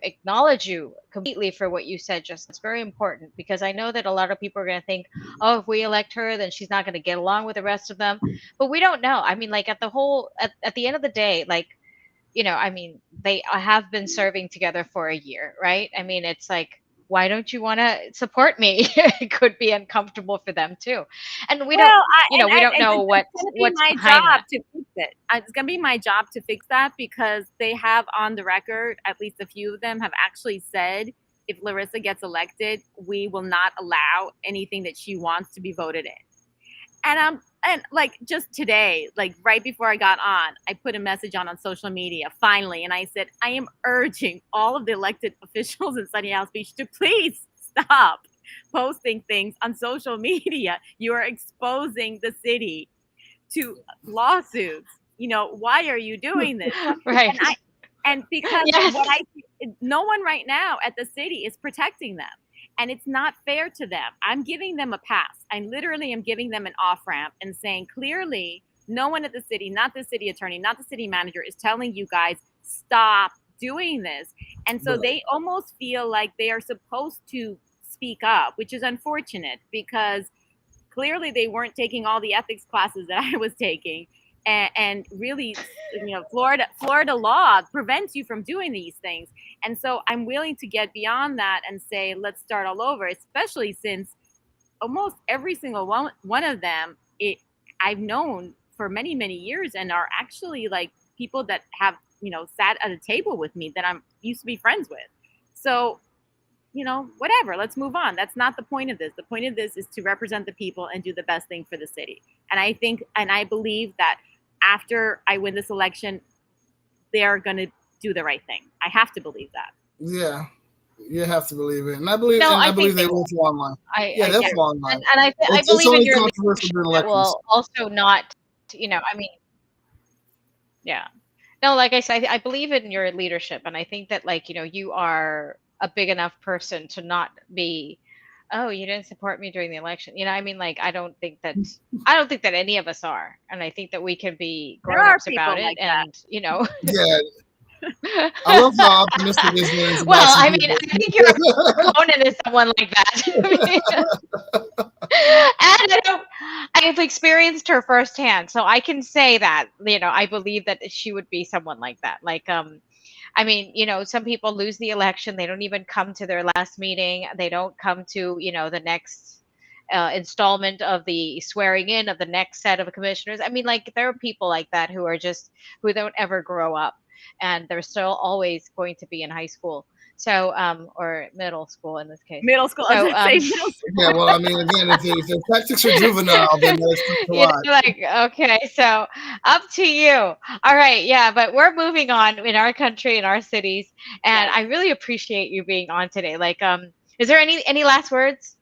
Speaker 2: acknowledge you completely for what you said. Just it's very important because I know that a lot of people are going to think, oh, if we elect her, then she's not going to get along with the rest of them. But we don't know. I mean, like at the end of the day, like, I mean, they have been serving together for a year, right? I mean, it's like, why don't you want to support me? It could be uncomfortable for them too. And we don't, we don't know what's
Speaker 3: my
Speaker 2: behind
Speaker 3: job
Speaker 2: that.
Speaker 3: to fix it. It's going to be my job to fix that because they have on the record, at least a few of them have actually said, if Larisa gets elected, we will not allow anything that she wants to be voted in. And like just today, like right before I got on, I put a message on social media finally, and I said, I am urging all of the elected officials in Sunny Isles Beach to please stop posting things on social media. You are exposing the city to lawsuits. Why are you doing this?
Speaker 2: Right.
Speaker 3: And because
Speaker 2: Yes.
Speaker 3: no one right now at the city is protecting them. And it's not fair to them. I'm giving them a pass. I literally am giving them an off-ramp and saying clearly, no one at the city, not the city attorney, not the city manager, is telling you guys, stop doing this. And so they almost feel like they are supposed to speak up, which is unfortunate because clearly they weren't taking all the ethics classes that I was taking. And really, Florida law prevents you from doing these things. And so I'm willing to get beyond that and say, let's start all over, especially since almost every single one of them, I've known for many, many years and are actually like people that have, sat at a table with me that I'm used to be friends with. So, whatever, let's move on. That's not the point of this. The point of this is to represent the people and do the best thing for the city. And I think, and I believe that after I win this election, they're going to do the right thing. I have to believe that.
Speaker 1: Yeah, you have to believe it, and I believe.
Speaker 2: No,
Speaker 1: and I
Speaker 2: I
Speaker 1: believe
Speaker 2: think
Speaker 1: they will fall online. They'll fall online.
Speaker 2: And I
Speaker 1: It's
Speaker 2: believe in
Speaker 1: only
Speaker 2: your
Speaker 1: controversial
Speaker 2: leadership
Speaker 1: during
Speaker 2: that
Speaker 1: elections.
Speaker 2: will also not, I mean, yeah. No, like I said, I believe in your leadership, and I think that you are a big enough person to not be, oh, you didn't support me during the election. I mean, like I don't think that any of us are, and I think that we can be grown-ups about it,
Speaker 3: like
Speaker 2: and
Speaker 1: Yeah, I love how optimistic Isla is.
Speaker 2: Well, I mean, I think your opponent is someone like that. And I've experienced her firsthand, so I can say that I believe that she would be someone like that. Like, I mean, some people lose the election, they don't even come to their last meeting, they don't come to the next installment of the swearing in of the next set of commissioners. I mean, like there are people like that who don't ever grow up, and they're still always going to be in high school. So, or middle school in this case.
Speaker 3: Middle school.
Speaker 2: So,
Speaker 3: middle school.
Speaker 1: Yeah, well, I mean, again, if the tactics are juvenile, then that's a lot.
Speaker 2: Like, okay, so up to you. All right, yeah, but we're moving on in our country, in our cities, and
Speaker 3: Yes.
Speaker 2: I really appreciate you being on today. Like, is there any last words?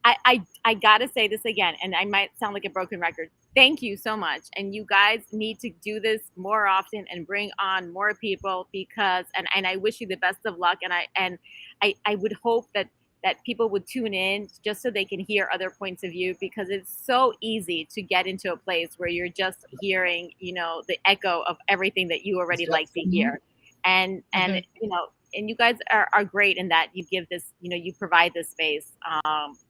Speaker 3: I gotta say this again, and I might sound like a broken record. Thank you so much, and you guys need to do this more often and bring on more people because and I wish you the best of luck. And I would hope that people would tune in just so they can hear other points of view, because it's so easy to get into a place where you're just hearing the echo of everything that you already like to hear. And and you guys are great in that you give this, you provide this space,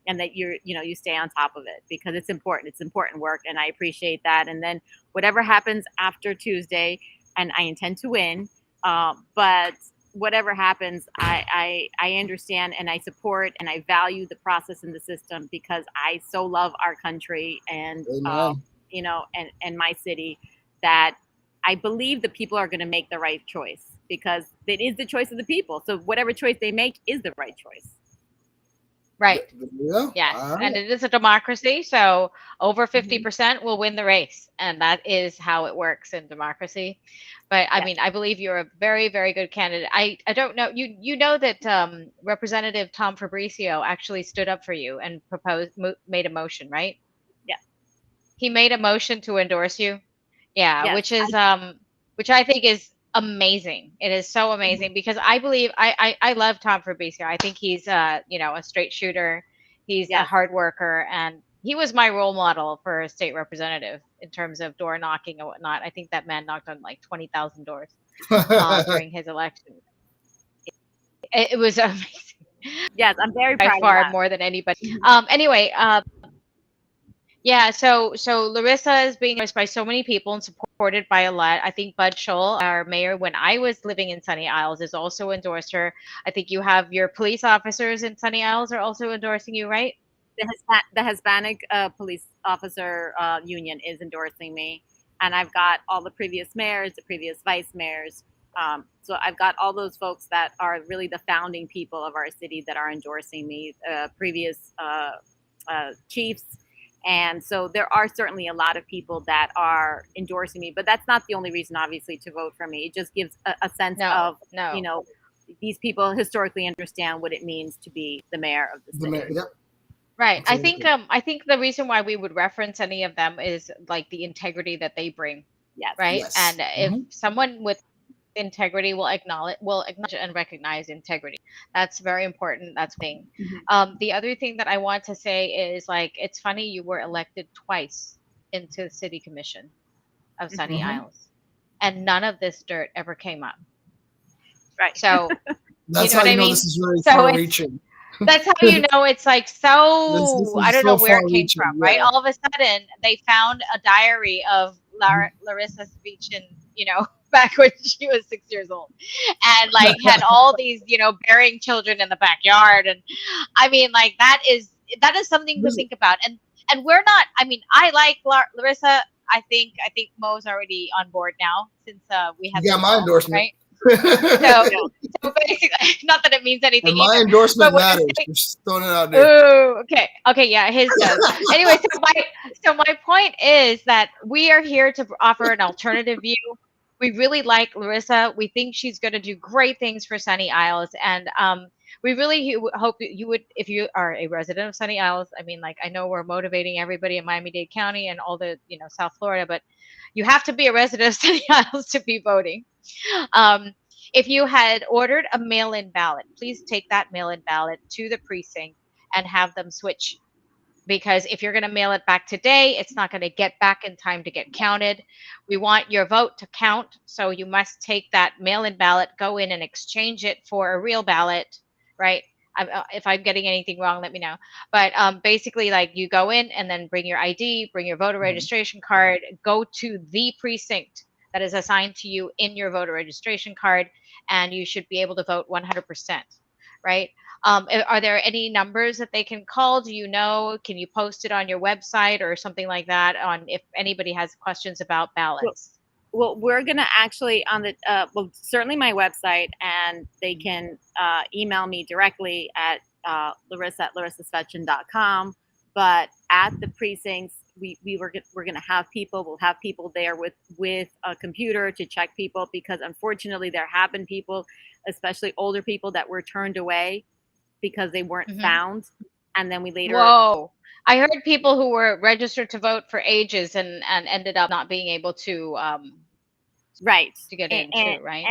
Speaker 3: and that you stay on top of it, because it's important work, and I appreciate that. And then whatever happens after Tuesday, and I intend to win, but whatever happens, I understand, and I support, and I value the process and the system, because I so love our country, and
Speaker 1: Amen.
Speaker 3: and my city, that I believe the people are going to make the right choice, because it is the choice of the people. So whatever choice they make is the right choice.
Speaker 2: Right.
Speaker 1: Yeah.
Speaker 2: Yes.
Speaker 1: All
Speaker 2: And
Speaker 1: right.
Speaker 2: it is a democracy. So over 50% will win the race. And that is how it works in democracy. But I
Speaker 3: Yes.
Speaker 2: mean, I believe you're a very, very good candidate. I don't know. You know that Representative Tom Fabricio actually stood up for you and made a motion, right?
Speaker 3: Yeah.
Speaker 2: He made a motion to endorse you. Yeah,
Speaker 3: Yes.
Speaker 2: which I think is amazing. It is so amazing because I believe I love Tom Fabricio. I think he's a straight shooter. He's a
Speaker 3: Yes.
Speaker 2: hard worker, and he was my role model for a state representative in terms of door knocking and whatnot. I think that man knocked on like 20,000 doors during his election. It was amazing.
Speaker 3: Yes. I'm very
Speaker 2: By
Speaker 3: proud of
Speaker 2: far
Speaker 3: that.
Speaker 2: more than anybody. Anyway, yeah, so Larissa is being endorsed by so many people and supported by a lot. I think Bud Scholl, our mayor, when I was living in Sunny Isles, is also endorsed her. I think you have your police officers in Sunny Isles are also endorsing you, right?
Speaker 3: The Hispanic police officer union is endorsing me, and I've got all the previous mayors, the previous vice mayors. So I've got all those folks that are really the founding people of our city that are endorsing me, previous chiefs. And so there are certainly a lot of people that are endorsing me, but that's not the only reason, obviously, to vote for me. It just gives a sense of,
Speaker 2: No.
Speaker 3: these people historically understand what it means to be the mayor of the city.
Speaker 1: Yep.
Speaker 2: Right.
Speaker 1: Absolutely.
Speaker 2: I think the reason why we would reference any of them is like the integrity that they bring,
Speaker 3: Yes.
Speaker 2: right?
Speaker 1: Yes.
Speaker 2: And if someone with integrity will acknowledge and recognize integrity. That's very important. That's thing. The other thing that I want to say is like it's funny you were elected twice into the city commission of Sunny
Speaker 1: Mhm.
Speaker 2: Isles, and none of this dirt ever came up.
Speaker 3: Right.
Speaker 2: So
Speaker 1: That's
Speaker 2: know
Speaker 1: how
Speaker 2: what
Speaker 1: you
Speaker 2: I
Speaker 1: know
Speaker 2: mean?
Speaker 1: this is very
Speaker 2: So
Speaker 1: far
Speaker 2: it's
Speaker 1: reaching.
Speaker 2: that's how you know it's like
Speaker 1: This
Speaker 2: so I
Speaker 1: is
Speaker 2: don't know
Speaker 1: so
Speaker 2: where
Speaker 1: far
Speaker 2: it came
Speaker 1: reaching.
Speaker 2: from, right?
Speaker 1: Yeah.
Speaker 2: All of a sudden they found a diary of Larisa Svechin, back when she was 6 years old, and like had all these, bearing children in the backyard, and I mean, like that is something to
Speaker 1: This-
Speaker 2: think about, and we're not. I mean, I like Larissa. I think Mo's already on board now since we had
Speaker 1: you
Speaker 2: the
Speaker 1: got my
Speaker 2: call,
Speaker 1: endorsement.
Speaker 2: right? So, so basically, not that it means anything
Speaker 1: And my
Speaker 2: either.
Speaker 1: endorsement
Speaker 2: But what I'm
Speaker 1: matters.
Speaker 2: saying,
Speaker 1: Just throwing it out there.
Speaker 2: ooh, okay, yeah, his does. Anyway, so my point is that we are here to offer an alternative view. We really like Larissa. We think she's going to do great things for Sunny Isles, and we really hope that you would, if you are a resident of Sunny Isles. I mean, like I know we're motivating everybody in Miami-Dade County and all the South Florida, but you have to be a resident of Sunny Isles to be voting. Um, if you had ordered a mail in ballot, please take that mail in ballot to the precinct and have them switch. Because if you're going to mail it back today, it's not going to get back in time to get counted. We want your vote to count. So you must take that mail in ballot, go in and exchange it for a real ballot, right? If I'm getting anything wrong, let me know. But basically, like you go in and then bring your ID, bring your voter registration card, go to the precinct that is assigned to you in your voter registration card, and you should be able to vote 100%, right? Are there any numbers that they can call? Do you know? Can you post it on your website or something like that on if anybody has questions about ballots?
Speaker 3: Well, we're going to actually on the, certainly my website, and they can email me directly at Larissa@larisasvechin.com. But at the precincts, we're going to have people. We'll have people there with a computer to check people, because unfortunately there have been people, especially older people, that were turned away because they weren't found, and then we later.
Speaker 2: Whoa. I heard people who were registered to vote for ages and ended up not being able to
Speaker 3: right
Speaker 2: to get in too, right?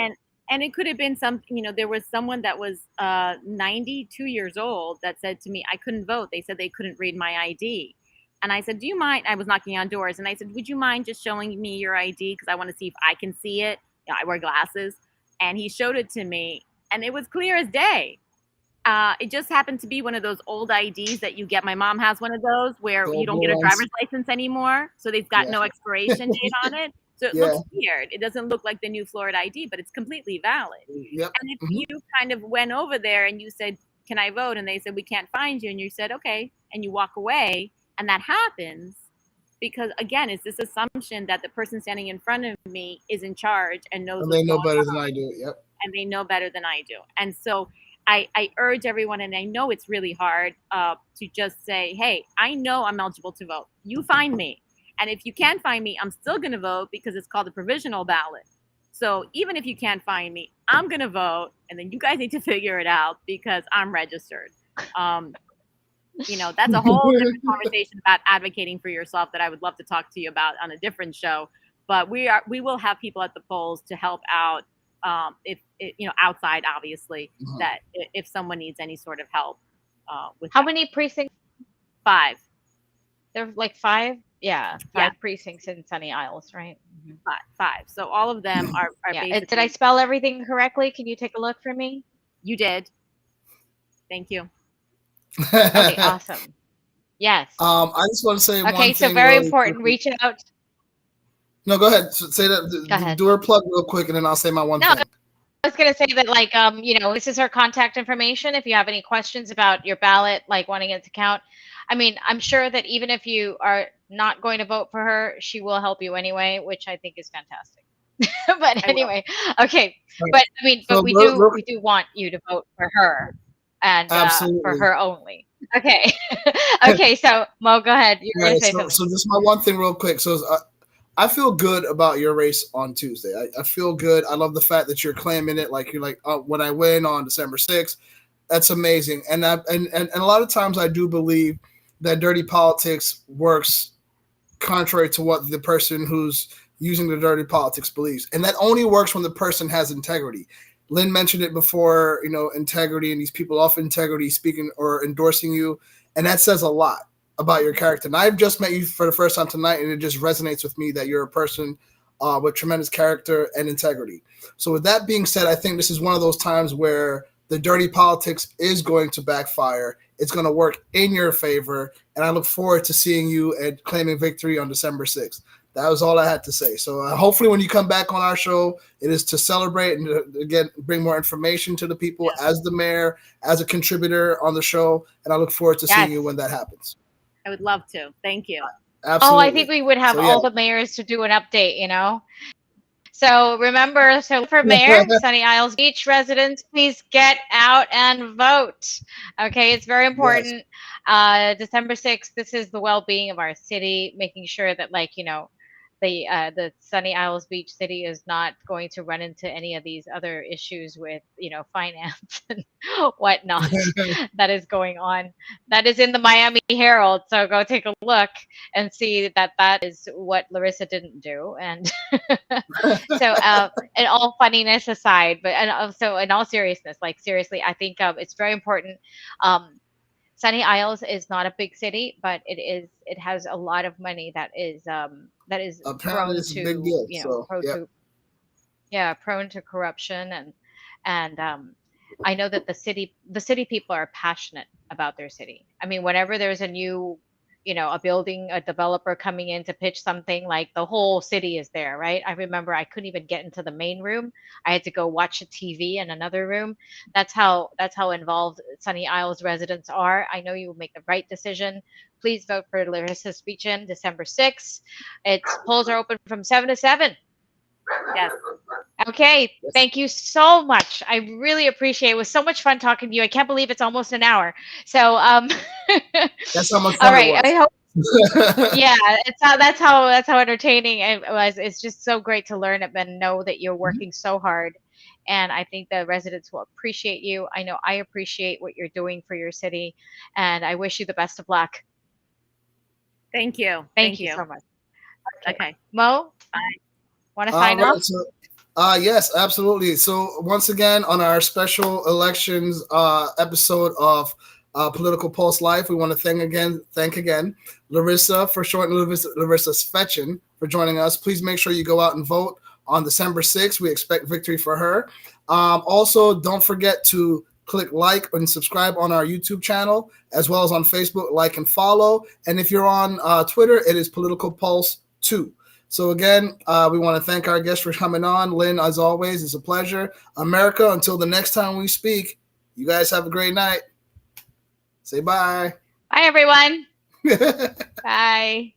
Speaker 3: And it could have been there was someone that was 92 years old that said to me, I couldn't vote. They said they couldn't read my ID. And I said, do you mind? I was knocking on doors, and I said, would you mind just showing me your ID? Because I want to see if I can see it. I wear glasses. And he showed it to me. and it was clear as day. It just happened to be one of those old IDs that you get. My mom has one of those where you don't get a driver's license anymore, so they've got no expiration date on it. So it looks weird. It doesn't look like the new Florida ID, but it's completely valid.
Speaker 1: Yep.
Speaker 3: And if you kind of went over there and you said, "Can I vote?" and they said, "We can't find you," and you said, "Okay," and you walk away, and that happens because, again, it's this assumption that the person standing in front of me is in charge and knows.
Speaker 1: And they know better than I do. Yep.
Speaker 3: And they know better than I do. And so I urge everyone, and I know it's really hard to just say, hey, I know I'm eligible to vote. You find me. And if you can't find me, I'm still going to vote because it's called a provisional ballot. So even if you can't find me, I'm going to vote. And then you guys need to figure it out because I'm registered. That's a whole different conversation about advocating for yourself that I would love to talk to you about on a different show. But we will have people at the polls to help out. If outside, obviously, that if someone needs any sort of help with
Speaker 2: how many precincts?
Speaker 3: 5.
Speaker 2: There are like 5. Yeah, 5 precincts in Sunny Isles, right?
Speaker 3: 5. So all of them are basically.
Speaker 2: Did I spell everything correctly? Can you take a look for me?
Speaker 3: You did. Thank you.
Speaker 2: Okay, awesome. Yes.
Speaker 1: I just want to say one thing.
Speaker 2: Okay, so very important. Quickly. Reach out.
Speaker 1: No, go ahead. Say that.
Speaker 2: Go ahead.
Speaker 1: Do her plug real quick, and then I'll say my one thing.
Speaker 2: I was going to say that, this is her contact information. If you have any questions about your ballot, like wanting it to count, I mean, I'm sure that even if you are not going to vote for her, she will help you anyway, which I think is fantastic. But anyway, okay. But I mean, but we do want you to vote for her and for her only. Okay. Okay. So Mo, go ahead. You're going to say something.
Speaker 1: So just my one thing real quick. So I feel good about your race on Tuesday. I feel good. I love the fact that you're claiming it. Like you're like, when I win on December 6th, that's amazing. And a lot of times I do believe that dirty politics works contrary to what the person who's using the dirty politics believes. And that only works when the person has integrity. Lynn mentioned it before, integrity, and these people off integrity speaking or endorsing you. And that says a lot about your character. And I've just met you for the first time tonight, and it just resonates with me that you're a person with tremendous character and integrity. So with that being said, I think this is one of those times where the dirty politics is going to backfire. It's going to work in your favor, and I look forward to seeing you and claiming victory on December 6th. That was all I had to say. So hopefully when you come back on our show, it is to celebrate and to, again, bring more information to the people as the mayor, as a contributor on the show, and I look forward to seeing you when that happens.
Speaker 3: I would love to. Thank you.
Speaker 1: Absolutely.
Speaker 2: Oh, I think we would have all the mayors to do an update, So remember, for mayor, Sunny Isles Beach residents, please get out and vote. Okay, it's very important. Yes. December 6th, this is the well-being of our city, making sure that, the Sunny Isles Beach city is not going to run into any of these other issues with, finance and whatnot that is going on. That is in the Miami Herald. So go take a look and see that is what Larisa didn't do. And so, and all funniness aside, so in all seriousness, seriously, I think it's very important. Sunny Isles is not a big city, but it has a lot of money that is prone to prone to corruption and I know that the city people are passionate about their city. I mean, whenever there's a new a developer coming in to pitch something, the whole city is there, right? I remember I couldn't even get into the main room. I had to go watch a TV in another room. That's how involved Sunny Isles residents are. I know you will make the right decision. Please vote for Larisa Svechin, December 6th. Its polls are open from 7 to 7.
Speaker 3: Yes.
Speaker 2: Okay. Thank you so much. I really appreciate it. It was so much fun talking to you. I can't believe it's almost an hour. So
Speaker 1: that's how much fun
Speaker 2: all right.
Speaker 1: it was.
Speaker 2: I hope that's how entertaining it was. It's just so great to learn and know that you're working so hard. And I think the residents will appreciate you. I know I appreciate what you're doing for your city, and I wish you the best of luck.
Speaker 3: Thank you.
Speaker 2: Thank you so much.
Speaker 3: Okay.
Speaker 2: Mo?
Speaker 3: Bye.
Speaker 2: Want to sign off?
Speaker 1: Yes, absolutely. So once again, on our special elections episode of Political Pulse Live, we want to thank again Larisa for shortening Larisa Svechin for joining us. Please make sure you go out and vote on December 6th. We expect victory for her. Also, don't forget to click like and subscribe on our YouTube channel, as well as on Facebook, like and follow. And if you're on Twitter, it is Political Pulse 2. So again, we want to thank our guests for coming on. Lynn, as always, it's a pleasure. America, until the next time we speak, you guys have a great night. Say bye.
Speaker 2: Bye, everyone. Bye.